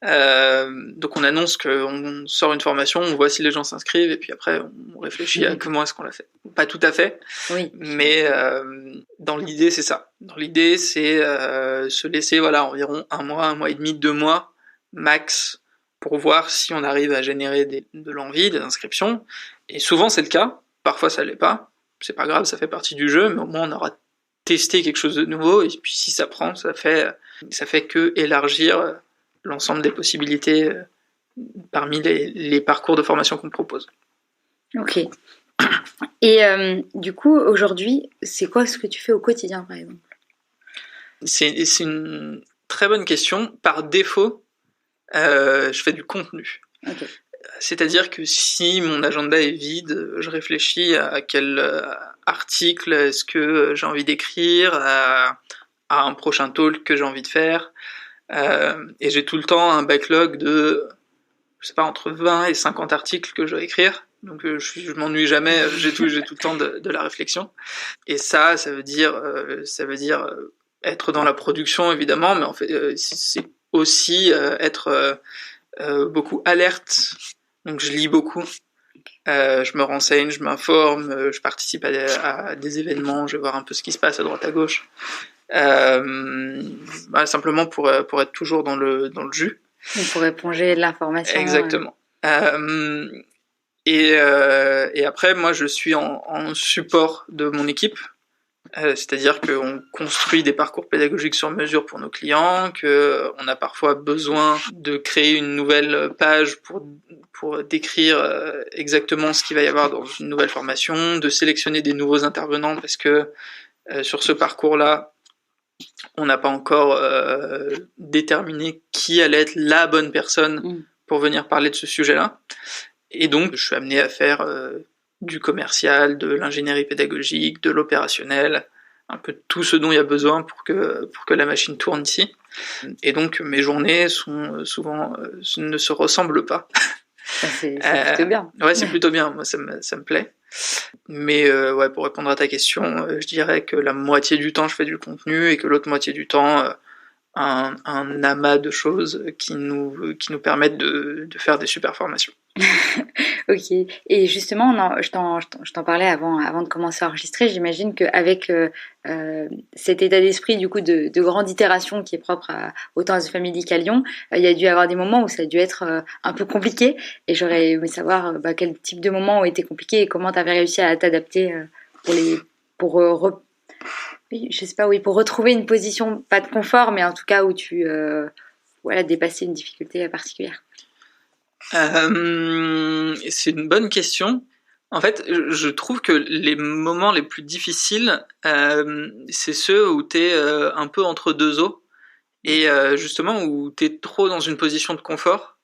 Donc on annonce qu'on sort une formation, on voit si les gens s'inscrivent, et puis après on réfléchit à comment est-ce qu'on l'a fait. Pas tout à fait, oui. Mais dans l'idée c'est ça. Dans l'idée c'est se laisser environ 1 mois, 1 mois et demi, 2 mois max pour voir si on arrive à générer de l'envie, des inscriptions. Et souvent c'est le cas, parfois ça l'est pas. C'est pas grave, ça fait partie du jeu, mais au moins on aura testé quelque chose de nouveau, et puis si ça prend, ça fait que élargir l'ensemble des possibilités parmi les parcours de formation qu'on propose. Ok. Et du coup, aujourd'hui, c'est quoi ce que tu fais au quotidien, par exemple ? C'est une très bonne question. Par défaut, je fais du contenu. Okay. C'est-à-dire que si mon agenda est vide, je réfléchis à quel article est-ce que j'ai envie d'écrire, à un prochain talk que j'ai envie de faire. Et j'ai tout le temps un backlog de, je sais pas, entre 20 et 50 articles que je dois écrire. Donc je m'ennuie jamais, j'ai tout le temps de la réflexion. Et ça veut dire être dans la production évidemment, mais en fait c'est aussi être beaucoup alerte. Donc je lis beaucoup, je me renseigne, je m'informe, je participe à des événements, je vais voir un peu ce qui se passe à droite à gauche. simplement pour être toujours dans le jus. Donc pour éponger l'information. Exactement. Et après, moi, je suis en support de mon équipe. C'est-à-dire qu'on construit des parcours pédagogiques sur mesure pour nos clients, qu'on a parfois besoin de créer une nouvelle page pour décrire exactement ce qu'il va y avoir dans une nouvelle formation, de sélectionner des nouveaux intervenants parce que sur ce parcours-là, on n'a pas encore déterminé qui allait être la bonne personne pour venir parler de ce sujet-là. Et donc, je suis amené à faire du commercial, de l'ingénierie pédagogique, de l'opérationnel, un peu tout ce dont il y a besoin pour que la machine tourne ici. Et donc, mes journées sont souvent ne se ressemblent pas. C'est plutôt bien. Ouais, c'est plutôt bien. Moi, ça me plaît. Mais pour répondre à ta question, je dirais que la moitié du temps, je fais du contenu et que l'autre moitié du temps, un amas de choses qui nous permettent de faire des super formations. Ok. Et justement, je t'en parlais avant de commencer à enregistrer. J'imagine qu'avec cet état d'esprit du coup de grande itération qui est propre autant à The Family qu'à Lyon, il y a dû y avoir des moments où ça a dû être un peu compliqué. Et j'aurais aimé savoir quel type de moments ont été compliqués et comment tu avais réussi à t'adapter pour retrouver une position, pas de confort, mais en tout cas où tu dépasser une difficulté particulière. C'est une bonne question. En fait, je trouve que les moments les plus difficiles, c'est ceux où t'es un peu entre deux eaux et justement où t'es trop dans une position de confort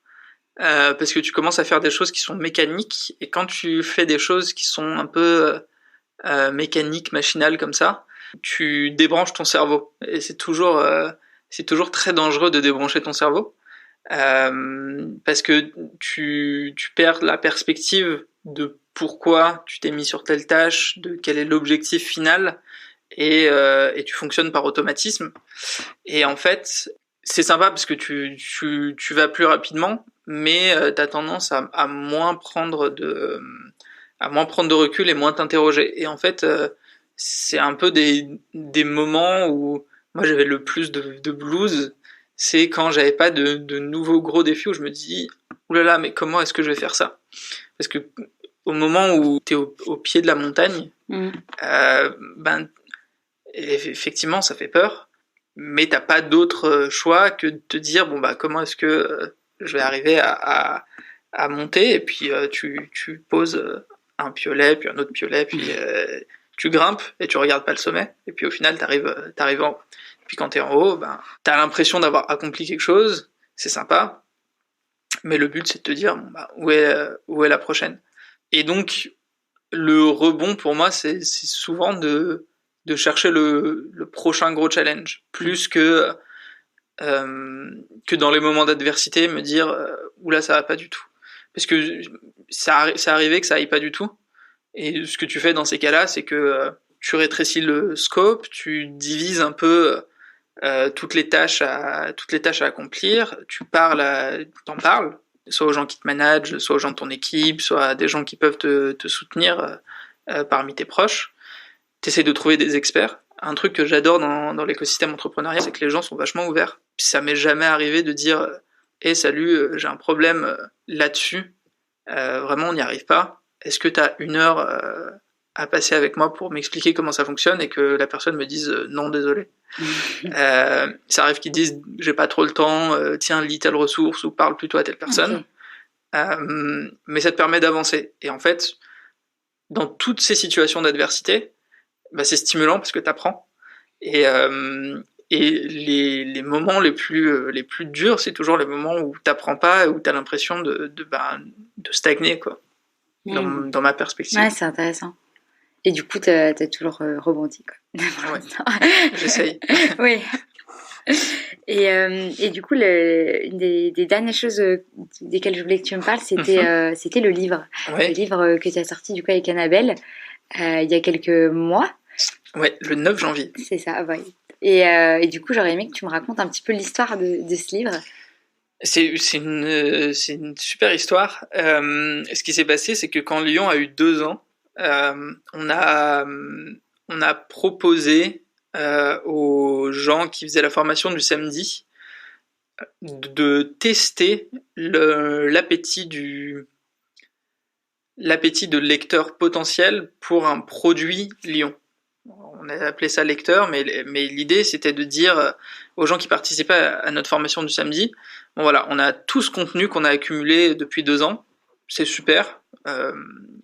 parce que tu commences à faire des choses qui sont mécaniques et quand tu fais des choses qui sont un peu mécaniques, machinales comme ça, tu débranches ton cerveau et c'est toujours très dangereux de débrancher ton cerveau. Parce que tu perds la perspective de pourquoi tu t'es mis sur telle tâche, de quel est l'objectif final, et tu fonctionnes par automatisme. Et en fait, c'est sympa parce que tu vas plus rapidement, mais t'as tendance à moins prendre de recul et moins t'interroger. Et en fait, c'est un peu des moments où moi j'avais le plus de blues. C'est quand j'avais pas de nouveaux gros défis où je me dis oulala, mais comment est-ce que je vais faire ça? Parce que au moment où t'es au pied de la montagne, effectivement ça fait peur, mais t'as pas d'autre choix que de te dire comment est-ce que je vais arriver à monter, et puis tu poses un piolet, puis un autre piolet, puis tu grimpes et tu regardes pas le sommet, et puis au final t'arrives en haut. Puis quand t'es en haut, t'as l'impression d'avoir accompli quelque chose, c'est sympa, mais le but c'est de te dire où est la prochaine. Et donc le rebond pour moi c'est souvent de chercher le prochain gros challenge, plus que dans les moments d'adversité me dire oula ça va pas du tout, parce que ça arrivait que ça aille pas du tout, et ce que tu fais dans ces cas-là c'est que tu rétrécis le scope, tu divises un peu toutes les tâches à accomplir, t'en parles, soit aux gens qui te managent, soit aux gens de ton équipe, soit à des gens qui peuvent te soutenir parmi tes proches. T'essaies de trouver des experts. Un truc que j'adore dans l'écosystème entrepreneurial, c'est que les gens sont vachement ouverts. Ça m'est jamais arrivé de dire salut, j'ai un problème là-dessus, vraiment on n'y arrive pas, est-ce que t'as une heure à passer avec moi pour m'expliquer comment ça fonctionne, et que la personne me dise non désolé. Ça arrive qu'ils disent j'ai pas trop le temps, tiens lis telle ressource ou parle plutôt à telle personne. Mais ça te permet d'avancer, et en fait dans toutes ces situations d'adversité c'est stimulant parce que t'apprends, et les moments les plus durs c'est toujours les moments où t'apprends pas, où t'as l'impression de stagner quoi, dans ma perspective. Ouais, c'est intéressant. Et du coup, t'as toujours rebondi, quoi. Ouais, j'essaye. Oui. Et du coup, une des dernières choses desquelles je voulais que tu me parles, c'était le livre. Ouais. Le livre que tu as sorti du coup avec Annabelle il y a quelques mois. Ouais, le 9 janvier. C'est ça, ouais. Et du coup, j'aurais aimé que tu me racontes un petit peu l'histoire de ce livre. C'est une super histoire. Ce qui s'est passé, c'est que quand Lyon a eu 2 ans, on a proposé aux gens qui faisaient la formation du samedi de tester l'appétit de lecteurs potentiels pour un produit Lyon. On a appelé ça lecteur, mais l'idée c'était de dire aux gens qui participaient à notre formation du samedi, bon voilà, on a tout ce contenu qu'on a accumulé depuis 2 ans, c'est super,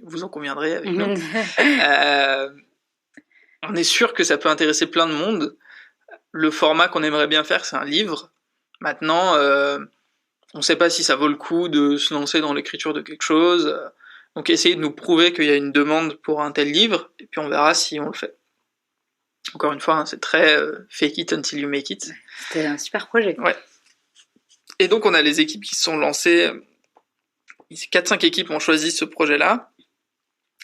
vous en conviendrez avec nous. On est sûr que ça peut intéresser plein de monde. Le format qu'on aimerait bien faire, c'est un livre. Maintenant, on ne sait pas si ça vaut le coup de se lancer dans l'écriture de quelque chose. Donc essayez de nous prouver qu'il y a une demande pour un tel livre, et puis on verra si on le fait. Encore une fois, hein, c'est très fake it until you make it. C'était un super projet. Ouais. Et donc on a les équipes qui se sont lancées, 4-5 équipes ont choisi ce projet-là,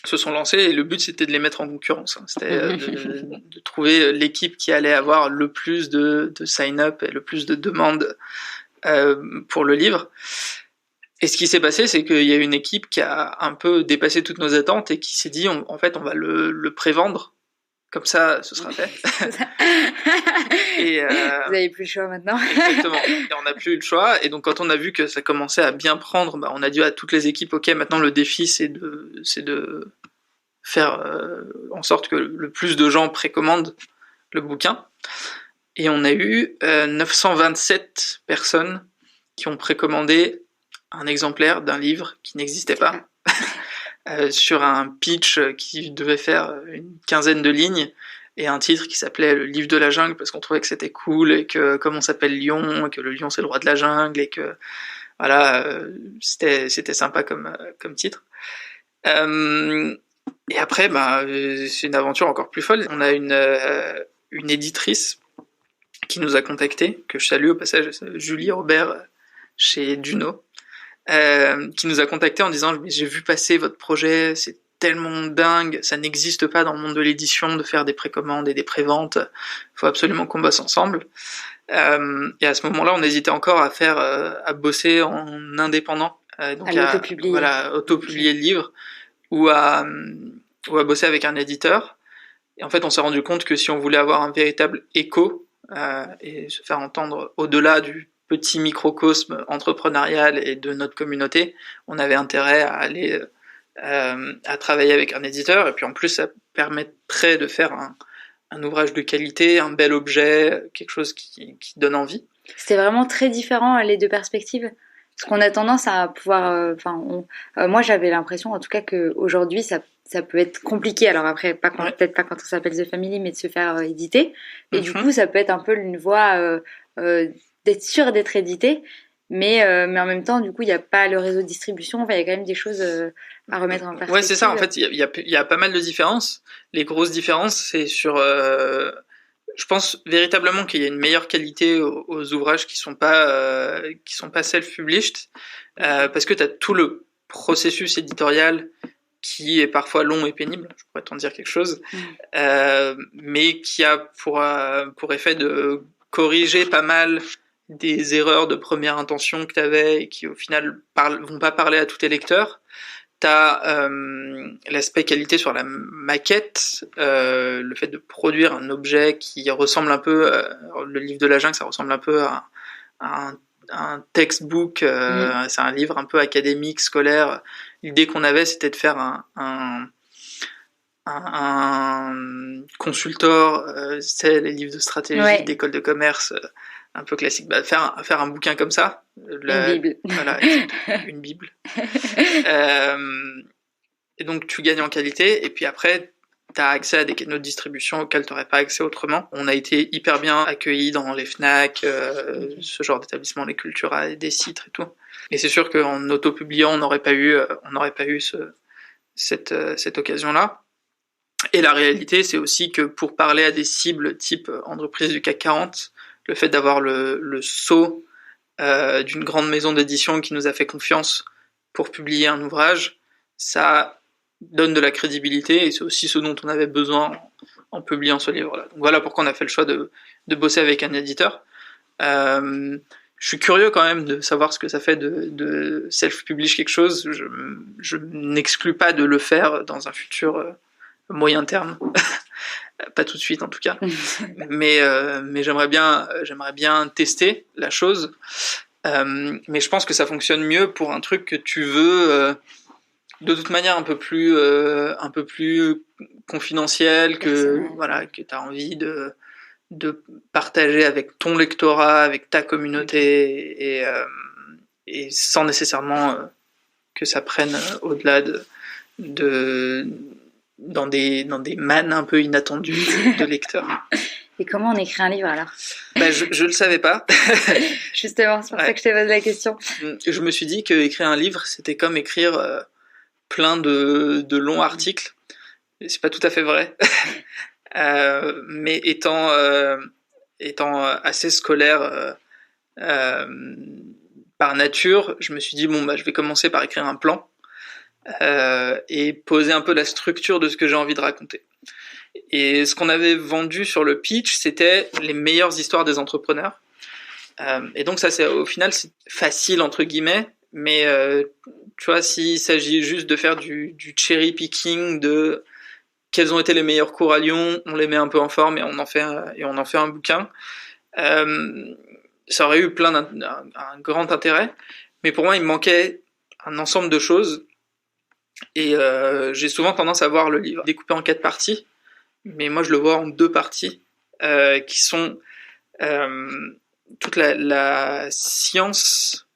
se sont lancées, et le but c'était de les mettre en concurrence. Hein. C'était de trouver l'équipe qui allait avoir le plus de sign-up et le plus de demandes pour le livre. Et ce qui s'est passé, c'est qu'il y a une équipe qui a un peu dépassé toutes nos attentes et qui s'est dit, en fait, on va le prévendre. Comme ça, ce sera fait. Et, vous n'avez plus le choix maintenant. Exactement. Et on n'a plus eu le choix. Et donc, quand on a vu que ça commençait à bien prendre, on a dit à toutes les équipes, ok, maintenant le défi, c'est de faire en sorte que le plus de gens précommandent le bouquin. Et on a eu 927 personnes qui ont précommandé un exemplaire d'un livre qui n'existait pas. Sur un pitch qui devait faire une 15aine de lignes et un titre qui s'appelait Le livre de la jungle parce qu'on trouvait que c'était cool et que comme on s'appelle Lyon et que le lion c'est le roi de la jungle et que voilà c'était sympa comme titre. Et après c'est une aventure encore plus folle. On a une éditrice qui nous a contactés, que je salue au passage, Julie Robert chez Duno. Qui nous a contacté en disant j'ai vu passer votre projet, c'est tellement dingue, ça n'existe pas dans le monde de l'édition de faire des précommandes et des préventes, faut absolument qu'on bosse ensemble. Et à ce moment-là, on hésitait encore à bosser en indépendant, donc à auto-publier le livre ou à bosser avec un éditeur. Et en fait, on s'est rendu compte que si on voulait avoir un véritable écho et se faire entendre au-delà du petit microcosme entrepreneurial et de notre communauté, on avait intérêt à aller à travailler avec un éditeur, et puis en plus ça permettrait de faire un ouvrage de qualité, un bel objet, quelque chose qui donne envie. C'était vraiment très différent les deux perspectives, parce qu'on a tendance à pouvoir moi j'avais l'impression en tout cas qu'aujourd'hui ça peut être compliqué, alors après peut-être pas quand on s'appelle The Family, mais de se faire éditer, et du coup ça peut être un peu une voie d'être sûr d'être édité, mais en même temps, du coup, il n'y a pas le réseau de distribution, il y a quand même des choses à remettre en perspective. Ouais, c'est ça, en fait, il y a pas mal de différences. Les grosses différences, c'est sur... je pense véritablement qu'il y a une meilleure qualité aux ouvrages qui sont pas self-published, parce que tu as tout le processus éditorial qui est parfois long et pénible, je pourrais t'en dire quelque chose, mais qui a pour effet de corriger pas mal des erreurs de première intention que tu avais et qui au final vont pas parler à tous tes lecteurs. T'as l'aspect qualité sur la maquette, le fait de produire un objet qui ressemble un peu, le livre de la jungle, ça ressemble un peu à un textbook, c'est un livre un peu académique, scolaire. L'idée qu'on avait, c'était de faire un consultor, c'est les livres de stratégie d'école de commerce, un peu classique, faire un bouquin comme ça, une bible. Voilà, une bible. Et donc tu gagnes en qualité, et puis après tu as accès à des canaux de distribution auxquels tu n'aurais pas accès autrement. On a été hyper bien accueillis dans les Fnac, ce genre d'établissement, les Cultura, des sites et tout. Et c'est sûr qu'en auto-publiant, on n'aurait pas eu cette occasion-là. Et la réalité, c'est aussi que pour parler à des cibles type entreprise du CAC 40, le fait d'avoir le sceau d'une grande maison d'édition qui nous a fait confiance pour publier un ouvrage, ça donne de la crédibilité, et c'est aussi ce dont on avait besoin en publiant ce livre-là. Donc voilà pourquoi on a fait le choix de bosser avec un éditeur. Je suis curieux quand même de savoir ce que ça fait de self-publish quelque chose. Je n'exclus pas de le faire dans un futur moyen terme. pas tout de suite en tout cas. mais j'aimerais bien tester la chose. Mais je pense que ça fonctionne mieux pour un truc que tu veux de toute manière un peu plus confidentiel, que tu as envie de partager avec ton lectorat, avec ta communauté, et sans nécessairement que ça prenne au-delà dans des mannes un peu inattendues de lecteurs. Et comment on écrit un livre alors ? Je le savais pas. Justement, c'est pour ça que je t'ai posé la question. Je me suis dit que écrire un livre, c'était comme écrire plein de longs articles. Et c'est pas tout à fait vrai. Mais étant assez scolaire par nature, je me suis dit je vais commencer par écrire un plan et poser un peu la structure de ce que j'ai envie de raconter. Et ce qu'on avait vendu sur le pitch, c'était les meilleures histoires des entrepreneurs. Et donc ça, au final, c'est facile entre guillemets, mais tu vois, s'il s'agit juste de faire du cherry picking de quels ont été les meilleurs cours à Lyon, on les met un peu en forme et on en fait un bouquin. Ça aurait eu un grand intérêt, mais pour moi, il me manquait un ensemble de choses. Et j'ai souvent tendance à voir le livre découpé en 4 parties, mais moi je le vois en 2 parties qui sont toute la science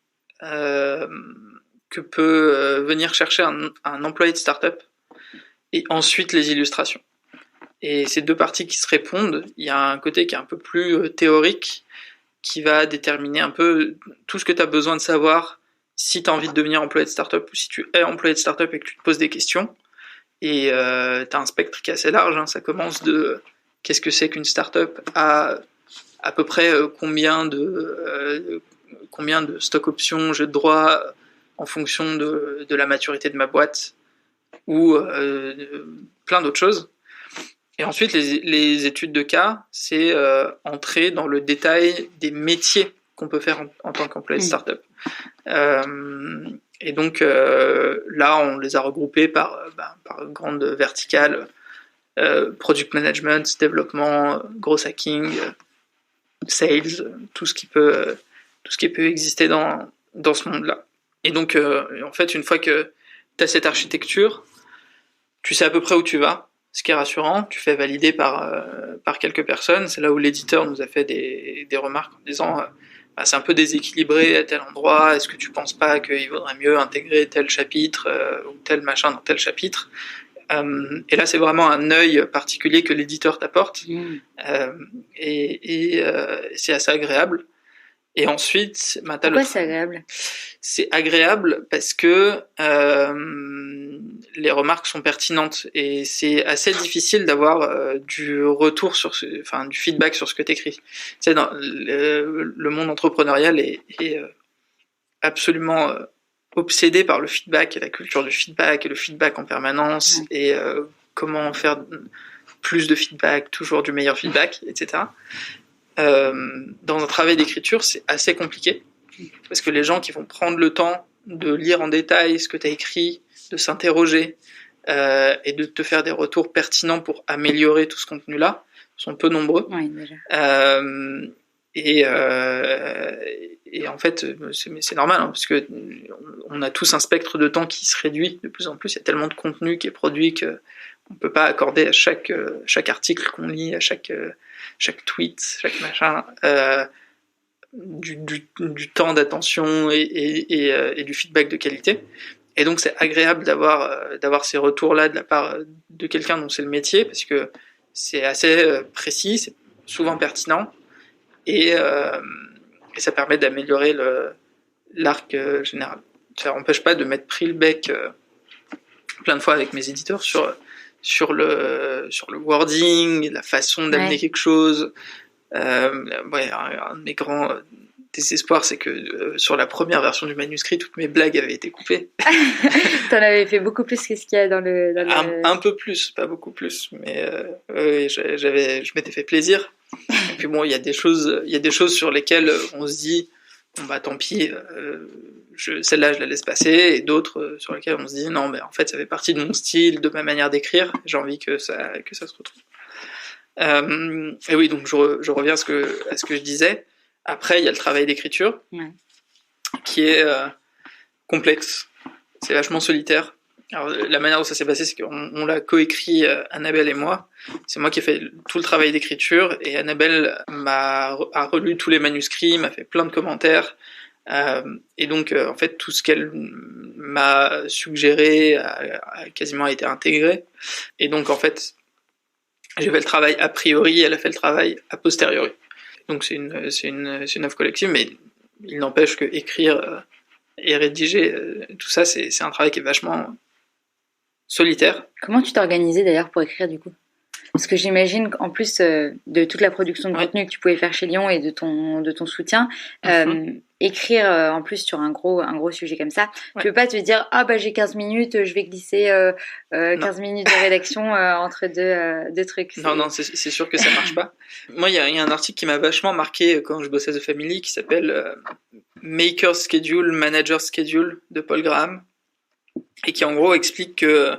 que peut venir chercher un employé de start-up, et ensuite les illustrations. Et ces 2 parties qui se répondent, il y a un côté qui est un peu plus théorique, qui va déterminer un peu tout ce que tu as besoin de savoir si tu as envie de devenir employé de start-up, ou si tu es employé de start-up et que tu te poses des questions. Et tu as un spectre qui est assez large, hein. Ça commence de qu'est-ce que c'est qu'une start-up à peu près combien de stock options j'ai de droit en fonction de la maturité de ma boîte, ou plein d'autres choses. Et ensuite, les études de cas, c'est entrer dans le détail des métiers qu'on peut faire en tant qu'employé de start-up. Et donc là, on les a regroupés par grande verticale: product management, développement, growth hacking, sales, tout ce qui peut exister dans ce monde-là. Et donc, en fait, une fois que tu as cette architecture, tu sais à peu près où tu vas, ce qui est rassurant. Tu fais valider par quelques personnes. C'est là où l'éditeur nous a fait des remarques en disant c'est un peu déséquilibré à tel endroit, est-ce que tu penses pas qu'il vaudrait mieux intégrer tel chapitre ou tel machin dans tel chapitre. Et là, c'est vraiment un œil particulier que l'éditeur t'apporte, et c'est assez agréable. Et ensuite, pourquoi c'est agréable ? C'est agréable parce que les remarques sont pertinentes, et c'est assez difficile d'avoir du retour du feedback sur ce que t'écris. Tu sais, dans le monde entrepreneurial est absolument obsédé par le feedback et la culture du feedback et le feedback en permanence, et comment faire plus de feedback, toujours du meilleur feedback, etc. Dans un travail d'écriture, c'est assez compliqué, parce que les gens qui vont prendre le temps de lire en détail ce que tu as écrit, de s'interroger et de te faire des retours pertinents pour améliorer tout ce contenu-là sont peu nombreux. Oui, déjà. Et en fait, c'est normal, hein, parce que on a tous un spectre de temps qui se réduit de plus en plus. Il y a tellement de contenu qui est produit que on peut pas accorder à chaque article qu'on lit, à chaque tweet, chaque machin, du temps d'attention et du feedback de qualité. Et donc c'est agréable d'avoir ces retours-là de la part de quelqu'un dont c'est le métier, parce que c'est assez précis, c'est souvent pertinent, et ça permet d'améliorer l'arc général. Ça n'empêche pas de m'être pris le bec plein de fois avec mes éditeurs sur le wording, la façon d'amener quelque chose. Un de mes grands désespoirs, c'est que sur la première version du manuscrit, toutes mes blagues avaient été coupées. T'en avais fait beaucoup plus que ce qu'il y a dans le... Un peu plus, pas beaucoup plus, mais je m'étais fait plaisir. Et puis bon, il y a des choses sur lesquelles on se dit bon bah tant pis, celle-là je la laisse passer, et d'autres sur lesquelles on se dit non, mais en fait ça fait partie de mon style, de ma manière d'écrire, j'ai envie que ça se retrouve. Et oui, donc je reviens à ce que je disais. Après, il y a le travail d'écriture, qui est complexe. C'est vachement solitaire. Alors, la manière dont ça s'est passé, c'est qu'on l'a coécrit, Annabelle et moi. C'est moi qui ai fait tout le travail d'écriture, et Annabelle a relu tous les manuscrits, m'a fait plein de commentaires. Et donc, en fait, tout ce qu'elle m'a suggéré a quasiment été intégré. Et donc, en fait, j'ai fait le travail a priori, elle a fait le travail a posteriori. Donc, c'est une œuvre collective, mais il n'empêche que écrire et rédiger, tout ça, c'est un travail qui est vachement solitaire. Comment tu t'es organisé d'ailleurs pour écrire du coup? Parce que j'imagine qu'en plus de toute la production de contenu que tu pouvais faire chez Lyon et de ton soutien, écrire en plus sur un gros sujet comme ça, tu peux pas te dire j'ai 15 minutes, je vais glisser 15 minutes de rédaction entre deux trucs. Non, c'est sûr que ça marche pas. Moi, il y a un article qui m'a vachement marqué quand je bossais à The Family qui s'appelle Maker Schedule, Manager Schedule de Paul Graham, et qui en gros explique que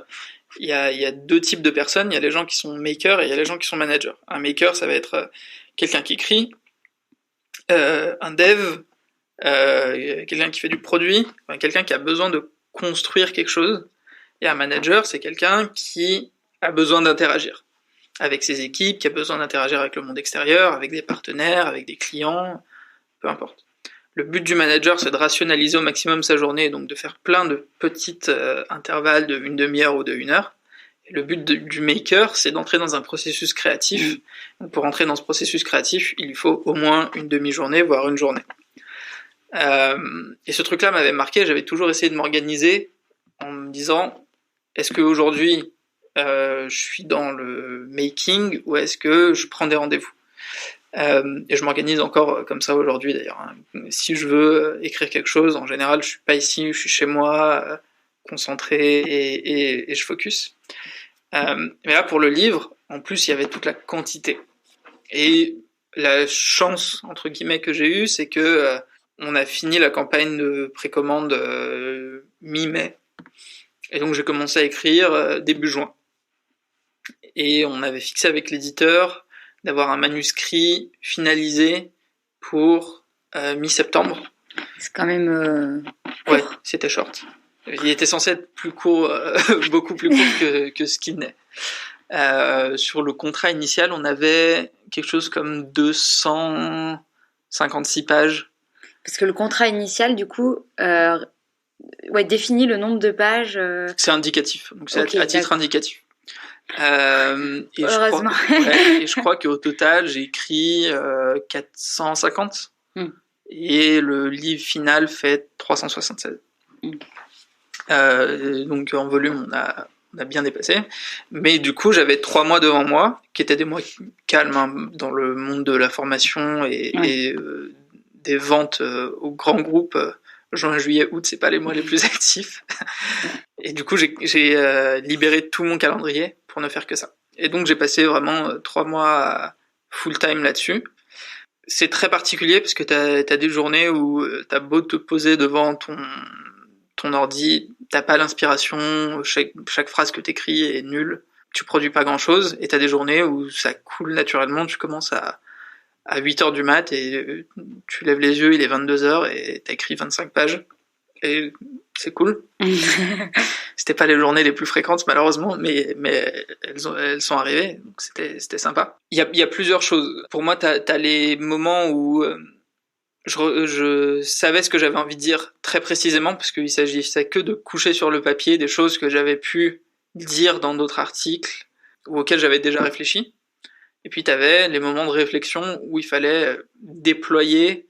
il y a deux types de personnes. Il y a les gens qui sont makers et il y a les gens qui sont managers. Un maker, ça va être quelqu'un qui écrit, un dev, quelqu'un qui fait du produit, quelqu'un qui a besoin de construire quelque chose. Et un manager, c'est quelqu'un qui a besoin d'interagir avec ses équipes, qui a besoin d'interagir avec le monde extérieur, avec des partenaires, avec des clients, peu importe. Le but du manager, c'est de rationaliser au maximum sa journée, donc de faire plein de petits intervalles de une demi-heure ou de 1 heure. Et le but du maker, c'est d'entrer dans un processus créatif. Donc pour entrer dans ce processus créatif, il faut au moins une demi-journée, voire une journée. Et ce truc-là m'avait marqué, j'avais toujours essayé de m'organiser en me disant, est-ce qu'aujourd'hui, je suis dans le making ou est-ce que je prends des rendez-vous ? Et je m'organise encore comme ça aujourd'hui d'ailleurs. Si je veux écrire quelque chose, en général, je suis pas ici, je suis chez moi, concentré et je focus. Mais là, pour le livre, en plus, il y avait toute la quantité. Et la chance, entre guillemets, que j'ai eue, c'est que on a fini la campagne de précommande mi-mai. Et donc, j'ai commencé à écrire début juin. Et on avait fixé avec l'éditeur d'avoir un manuscrit finalisé pour mi-septembre. C'est quand même ouais, c'était short. Il était censé être plus court, beaucoup plus court que ce qu'il n'est. Sur le contrat initial, on avait quelque chose comme 256 pages. Parce que le contrat initial, du coup, définit le nombre de pages. C'est indicatif, donc c'est à titre indicatif. Heureusement. Et je crois qu'au total, j'ai écrit 450. Et le livre final fait 376. Donc en volume, on a bien dépassé. Mais du coup, j'avais 3 mois devant moi, qui étaient des mois calmes dans le monde de la formation et des ventes aux grands groupes. Juin, juillet, août, c'est pas les mois les plus actifs. Et du coup, j'ai libéré tout mon calendrier pour ne faire que ça. Et donc, j'ai passé vraiment 3 mois full-time là-dessus. C'est très particulier parce que t'as des journées où t'as beau te poser devant ton ordi, t'as pas l'inspiration, chaque phrase que t'écris est nulle, tu produis pas grand-chose, et t'as des journées où ça coule naturellement, tu commences à 8h du mat et tu lèves les yeux, il est 22h et t'as écrit 25 pages. Et c'est cool. C'était pas les journées les plus fréquentes malheureusement, mais elles sont arrivées, donc c'était sympa. Il y a plusieurs choses. Pour moi, t'as les moments où je savais ce que j'avais envie de dire très précisément, parce qu'il s'agissait que de coucher sur le papier des choses que j'avais pu dire dans d'autres articles ou auxquels j'avais déjà réfléchi. Et puis t'avais les moments de réflexion où il fallait déployer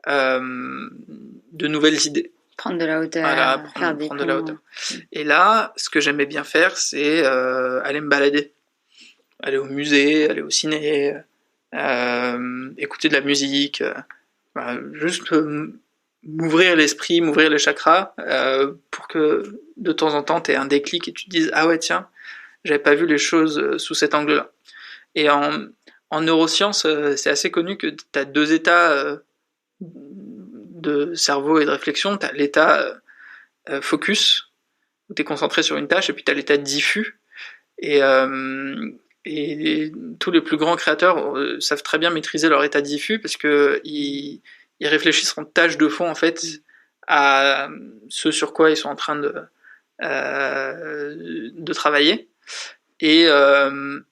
de nouvelles idées. Prendre de la hauteur. Voilà, prendre de la hauteur. Et là, ce que j'aimais bien faire, c'est aller me balader. Aller au musée, aller au ciné, écouter de la musique, juste m'ouvrir l'esprit, m'ouvrir les chakras, pour que de temps en temps, t'aies un déclic et tu te dises « Ah ouais, tiens, j'avais pas vu les choses sous cet angle-là ». Et en neurosciences, c'est assez connu que t'as 2 états de cerveau et de réflexion. T'as l'état focus, où t'es concentré sur une tâche, et puis t'as l'état diffus. Et Et tous les plus grands créateurs savent très bien maîtriser leur état diffus parce que ils réfléchissent en tâche de fond en fait à ce sur quoi ils sont en train de travailler et en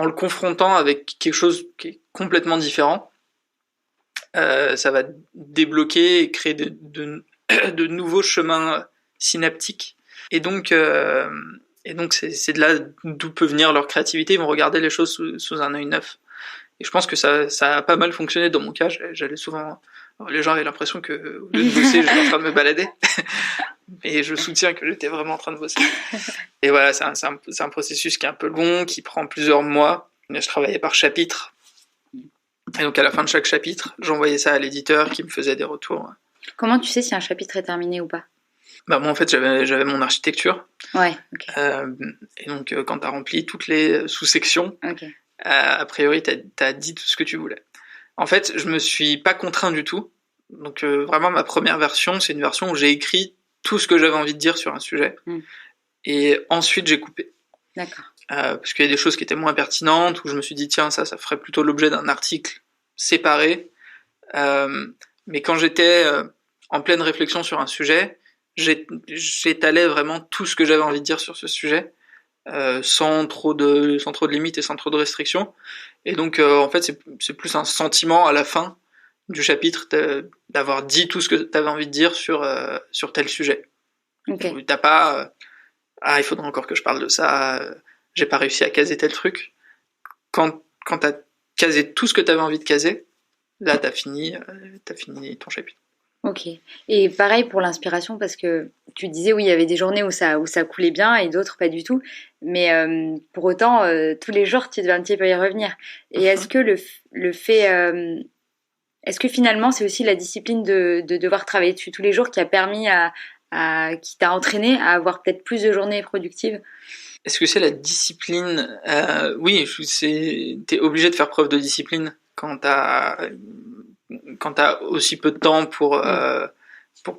le confrontant avec quelque chose qui est complètement différent, ça va débloquer et créer de nouveaux chemins synaptiques. Et donc c'est de là d'où peut venir leur créativité. Ils vont regarder les choses sous un œil neuf. Et je pense que ça a pas mal fonctionné dans mon cas. J'allais souvent... Les gens avaient l'impression que, au lieu de bosser, j'étais en train de me balader. Mais je soutiens que j'étais vraiment en train de bosser. Et voilà, c'est un processus qui est un peu long, qui prend plusieurs mois. Je travaillais par chapitre. Et donc à la fin de chaque chapitre, j'envoyais ça à l'éditeur qui me faisait des retours. Comment tu sais si un chapitre est terminé ou pas? Bah moi en fait j'avais mon architecture. Ouais, ok. Et donc quand t'as rempli toutes les sous-sections, Okay. A priori t'as dit tout ce que tu voulais. En fait je me suis pas contraint du tout. Donc vraiment ma première version c'est une version où j'ai écrit tout ce que j'avais envie de dire sur un sujet. Et ensuite j'ai coupé. D'accord. Parce qu'il y a des choses qui étaient moins pertinentes où je me suis dit tiens ça ferait plutôt l'objet d'un article séparé. Mais quand j'étais en pleine réflexion sur un sujet, j'étalais vraiment tout ce que j'avais envie de dire sur ce sujet, sans trop de limites et sans trop de restrictions. Et donc, en fait, c'est plus un sentiment à la fin du chapitre d'avoir dit tout ce que tu avais envie de dire sur tel sujet. Okay. T'as pas il faudrait encore que je parle de ça, j'ai pas réussi à caser tel truc. Quand t'as casé tout ce que tu avais envie de caser, là t'as fini ton chapitre. Ok. Et pareil pour l'inspiration, parce que tu disais, oui, il y avait des journées où ça coulait bien et d'autres pas du tout. Mais pour autant, tous les jours, tu devais un petit peu y revenir. Et est-ce que le fait... est-ce que finalement, c'est aussi la discipline de devoir travailler dessus tous les jours qui a permis qui t'a entraîné à avoir peut-être plus de journées productives? Est-ce que c'est la discipline? Oui, t'es obligé de faire preuve de discipline quand t'as aussi peu de temps pour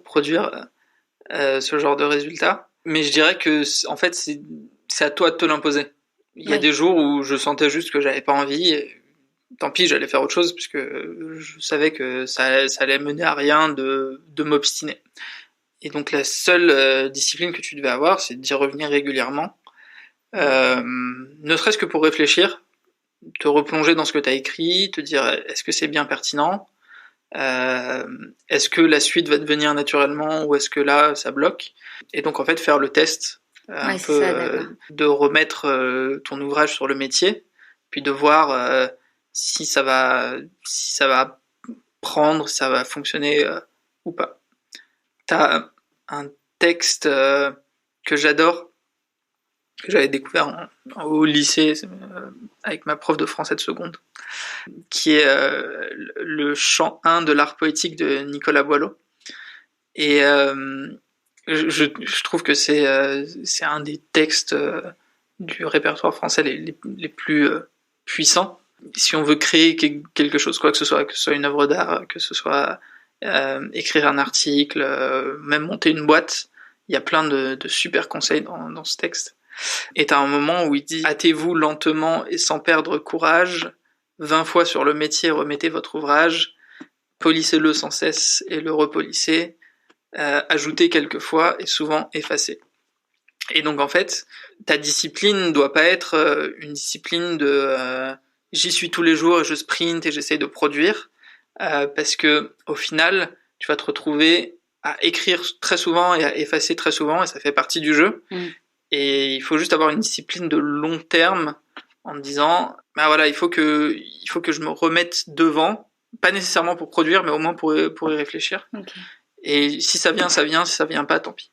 produire ce genre de résultats. Mais je dirais que en fait c'est à toi de te l'imposer. Il y a des jours où je sentais juste que j'avais pas envie. Et tant pis, j'allais faire autre chose puisque je savais que ça allait mener à rien de m'obstiner. Et donc la seule discipline que tu devais avoir, c'est d'y revenir régulièrement, ne serait-ce que pour réfléchir, te replonger dans ce que tu as écrit, te dire est-ce que c'est bien pertinent, est-ce que la suite va devenir naturellement ou est-ce que là ça bloque, et donc en fait faire le test de remettre ton ouvrage sur le métier, puis de voir si ça va prendre, si ça va fonctionner ou pas. T'as un texte que j'adore, que j'avais découvert au lycée avec ma prof de français de seconde, qui est le chant 1 de l'art poétique de Nicolas Boileau. Et je trouve que c'est un des textes du répertoire français les plus puissants. Si on veut créer quelque chose, quoi que ce soit une œuvre d'art, que ce soit écrire un article, même monter une boîte, il y a plein de super conseils dans ce texte. Et t'as un moment où il dit « Hâtez-vous lentement et sans perdre courage, 20 fois sur le métier remettez votre ouvrage, polissez-le sans cesse et le repolissez, ajoutez quelques fois et souvent effacez. » Et donc en fait, ta discipline doit pas être une discipline de j'y suis tous les jours et je sprint et j'essaye de produire, parce que au final, tu vas te retrouver à écrire très souvent et à effacer très souvent, et ça fait partie du jeu. Et il faut juste avoir une discipline de long terme en disant bah voilà, il faut que je me remette devant, pas nécessairement pour produire mais au moins pour y réfléchir. Okay. Et si ça vient, ça vient, si ça vient pas, tant pis.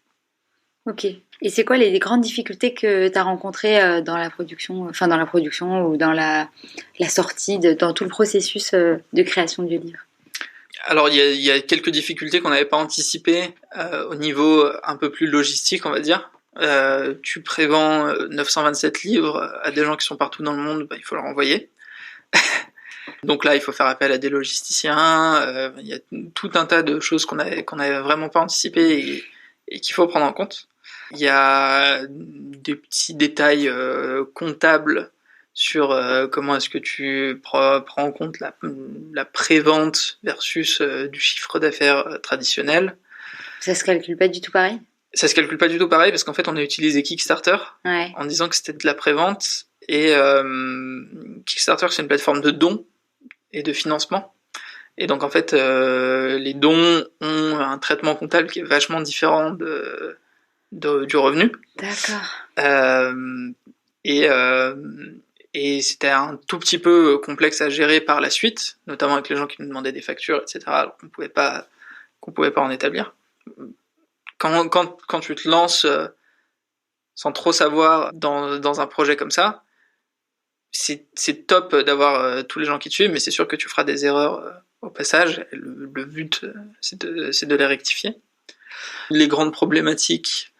Ok. Et c'est quoi les grandes difficultés que tu as rencontrées dans la production ou dans la sortie, dans tout le processus de création du livre? Alors il y a quelques difficultés qu'on n'avait pas anticipées au niveau un peu plus logistique, on va dire. Tu prévends 927 livres à des gens qui sont partout dans le monde, il faut leur envoyer. Donc là, il faut faire appel à des logisticiens. Il y a tout un tas de choses qu'on avait vraiment pas anticipées et qu'il faut prendre en compte. Il y a des petits détails comptables sur comment est-ce que tu prends en compte la pré-vente versus du chiffre d'affaires traditionnel. Ça se calcule pas du tout pareil? Ça se calcule pas du tout pareil parce qu'en fait on a utilisé Kickstarter en disant que c'était de la pré-vente et Kickstarter c'est une plateforme de dons et de financement. Et donc en fait, les dons ont un traitement comptable qui est vachement différent du revenu. D'accord. Et c'était un tout petit peu complexe à gérer par la suite, notamment avec les gens qui nous demandaient des factures, etc. Alors qu'on pouvait pas en établir. Quand tu te lances sans trop savoir dans un projet comme ça, c'est top d'avoir tous les gens qui te suivent, mais c'est sûr que tu feras des erreurs au passage. Le but, c'est de les rectifier. Les grandes problématiques,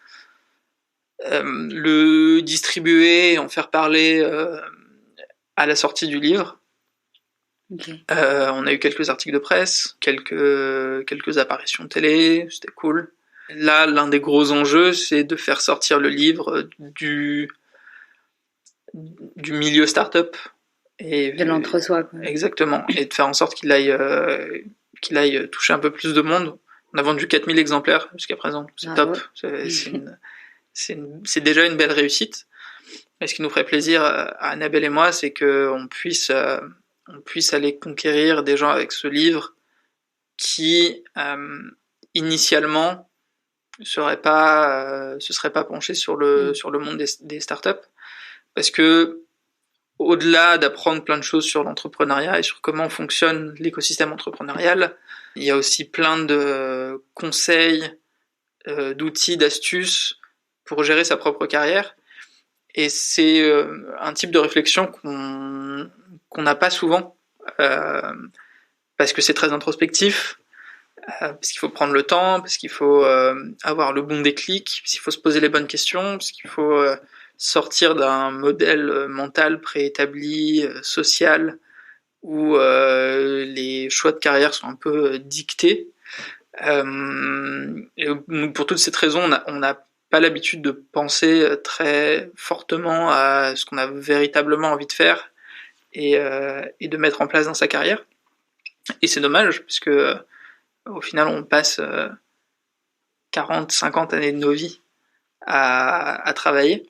le distribuer, en faire parler à la sortie du livre. Okay. On a eu quelques articles de presse, quelques apparitions de télé, c'était cool. Là, l'un des gros enjeux, c'est de faire sortir le livre du milieu start-up. Et de l'entre-soi, quoi. Exactement, et de faire en sorte qu'il aille toucher un peu plus de monde. On a vendu 4000 exemplaires jusqu'à présent, c'est top, c'est déjà une belle réussite. Et ce qui nous ferait plaisir à Annabelle et moi, c'est qu'on puisse aller conquérir des gens avec ce livre qui, initialement, se seraient pas penchés sur le monde des startups. Parce que, au-delà d'apprendre plein de choses sur l'entrepreneuriat et sur comment fonctionne l'écosystème entrepreneurial, il y a aussi plein de conseils, d'outils, d'astuces pour gérer sa propre carrière. Et c'est un type de réflexion qu'on n'a pas souvent, parce que c'est très introspectif, parce qu'il faut prendre le temps, parce qu'il faut avoir le bon déclic, parce qu'il faut se poser les bonnes questions, parce qu'il faut sortir d'un modèle mental préétabli, social, où les choix de carrière sont un peu dictés. Et pour toutes ces raisons, on n'a pas l'habitude de penser très fortement à ce qu'on a véritablement envie de faire et de mettre en place dans sa carrière. Et c'est dommage, puisque au final, on passe 40, 50 années de nos vies à travailler.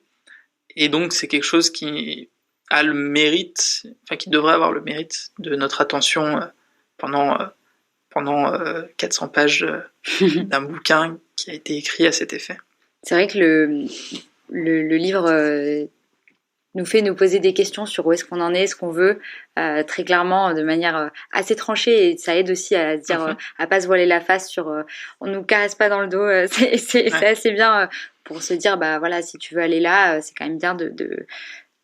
Et donc, c'est quelque chose qui a le mérite, enfin, qui devrait avoir le mérite de notre attention pendant 400 pages d'un bouquin qui a été écrit à cet effet. C'est vrai que le livre nous fait nous poser des questions sur où est-ce qu'on en est, ce qu'on veut, très clairement, de manière assez tranchée, et ça aide aussi à dire, à pas se voiler la face sur, on nous caresse pas dans le dos, c'est assez bien pour se dire, bah voilà, si tu veux aller là, c'est quand même bien de te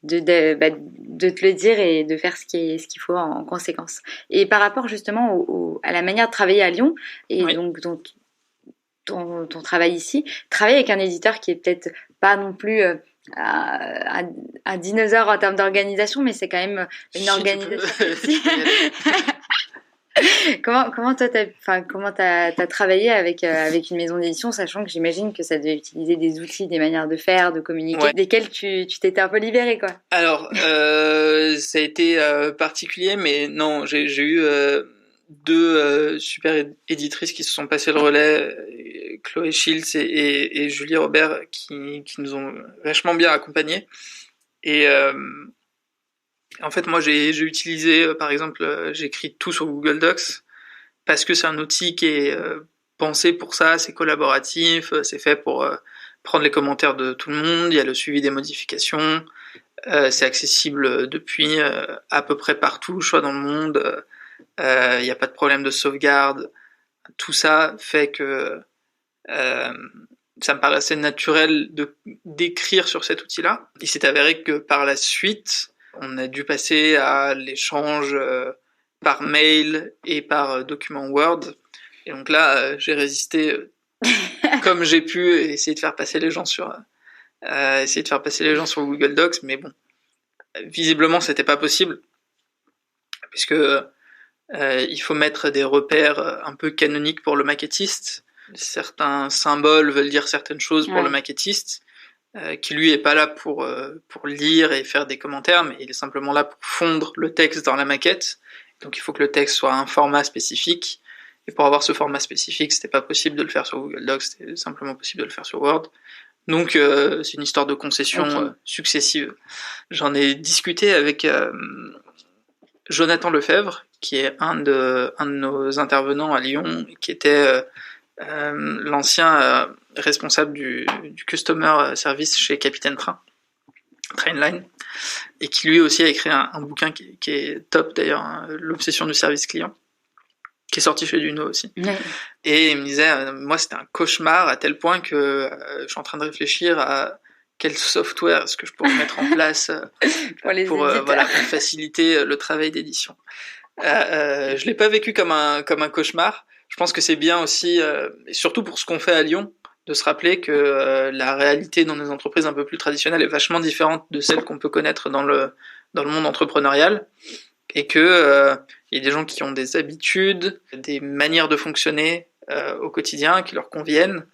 le dire et de faire ce qu'il faut en conséquence. Et par rapport justement à la manière de travailler à Lyon, et donc ton travail ici, travailler avec un éditeur qui est peut-être pas non plus un dinosaure en termes d'organisation, mais c'est quand même une organisation. Comment toi t'as travaillé avec une maison d'édition, sachant que j'imagine que ça devait utiliser des outils, des manières de faire, de communiquer, desquels tu t'étais un peu libéré, quoi. Alors ça a été particulier, mais non, j'ai eu deux super éditrices qui se sont passées le relais, Chloé Shields et Julie Robert, qui nous ont vachement bien accompagnés. Et en fait, moi, j'ai utilisé, par exemple, j'écris tout sur Google Docs, parce que c'est un outil qui est pensé pour ça, c'est collaboratif, c'est fait pour prendre les commentaires de tout le monde, il y a le suivi des modifications, c'est accessible depuis à peu près partout, je crois, dans le monde, il n'y a pas de problème de sauvegarde. Tout ça fait que ça me paraissait naturel d'écrire sur cet outil-là. Il s'est avéré que par la suite, on a dû passer à l'échange par mail et par document Word. Et donc là, j'ai résisté comme j'ai pu, essayer de faire passer les gens sur Google Docs, mais bon, visiblement, c'était pas possible, puisque il faut mettre des repères un peu canoniques pour le maquettiste. Certains symboles veulent dire certaines choses pour le maquettiste. qui lui est pas là pour lire et faire des commentaires, mais il est simplement là pour fondre le texte dans la maquette. Donc il faut que le texte soit un format spécifique. Et pour avoir ce format spécifique, c'était pas possible de le faire sur Google Docs, c'était simplement possible de le faire sur Word. Donc c'est une histoire de concessions successives. J'en ai discuté avec Jonathan Lefebvre, qui est un de nos intervenants à Lyon, qui était l'ancien responsable du customer service chez Capitaine Trainline, et qui lui aussi a écrit un bouquin qui est top d'ailleurs, hein, l'obsession du service client, qui est sorti chez Duno aussi. Ouais. Et il me disait, moi c'était un cauchemar à tel point que je suis en train de réfléchir à quel software est-ce que je pourrais mettre en place pour faciliter le travail d'édition. Je l'ai pas vécu comme un cauchemar. Je pense que c'est bien aussi, et surtout pour ce qu'on fait à Lyon, de se rappeler que la réalité dans les entreprises un peu plus traditionnelles est vachement différente de celle qu'on peut connaître dans le monde entrepreneurial, et que il y a des gens qui ont des habitudes, des manières de fonctionner au quotidien qui leur conviennent,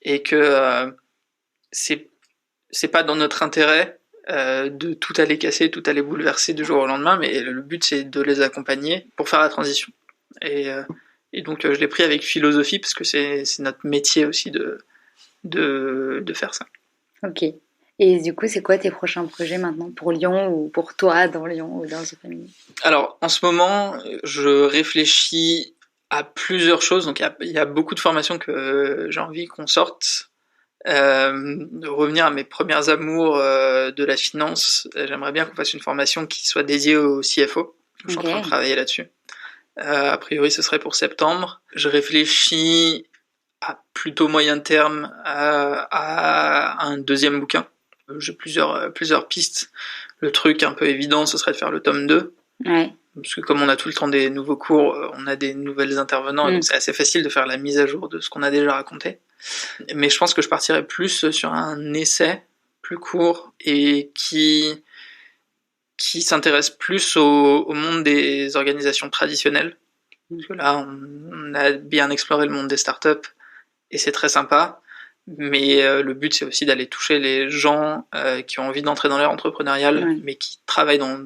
et que c'est pas dans notre intérêt de tout aller casser, tout aller bouleverser du jour au lendemain, mais le but c'est de les accompagner pour faire la transition. Et donc je l'ai pris avec philosophie parce que c'est notre métier aussi de faire ça. Ok. Et du coup, c'est quoi tes prochains projets maintenant pour Lyon, ou pour toi dans Lyon ou dans The Family? Alors, en ce moment, je réfléchis à plusieurs choses. Donc, il y a beaucoup de formations que j'ai envie qu'on sorte. De revenir à mes premières amours de la finance. J'aimerais bien qu'on fasse une formation qui soit dédiée au CFO. Je suis en train de travailler là-dessus. A priori, ce serait pour septembre. Je réfléchis à plutôt moyen terme à un deuxième bouquin. J'ai plusieurs pistes. Le truc un peu évident, ce serait de faire le tome 2. Ouais. Parce que comme on a tout le temps des nouveaux cours, on a des nouvelles intervenants, et donc c'est assez facile de faire la mise à jour de ce qu'on a déjà raconté. Mais je pense que je partirais plus sur un essai plus court et qui s'intéresse plus au monde des organisations traditionnelles. Parce que là, on a bien exploré le monde des startups et c'est très sympa. Mais le but, c'est aussi d'aller toucher les gens qui ont envie d'entrer dans l'ère entrepreneuriale, mais qui travaillent dans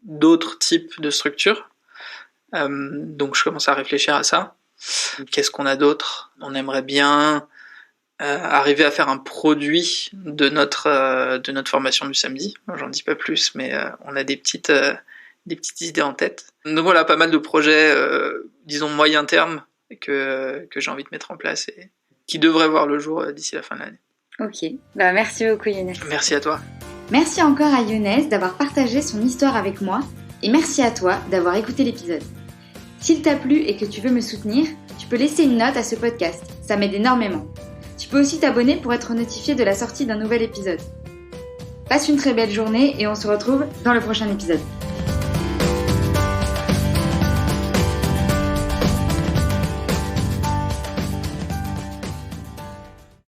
d'autres types de structures. Donc je commence à réfléchir à ça. Qu'est-ce qu'on a d'autre ? On aimerait bien arriver à faire un produit de notre formation du samedi. J'en dis pas plus, mais on a des petites idées en tête. Donc voilà, pas mal de projets, disons moyen terme, que j'ai envie de mettre en place et qui devraient voir le jour d'ici la fin de l'année. Ok, merci beaucoup Younes. Merci à toi. Merci encore à Younes d'avoir partagé son histoire avec moi, et merci à toi d'avoir écouté l'épisode. S'il t'a plu et que tu veux me soutenir, tu peux laisser une note à ce podcast, ça m'aide énormément. Tu peux aussi t'abonner pour être notifié de la sortie d'un nouvel épisode. Passe une très belle journée et on se retrouve dans le prochain épisode.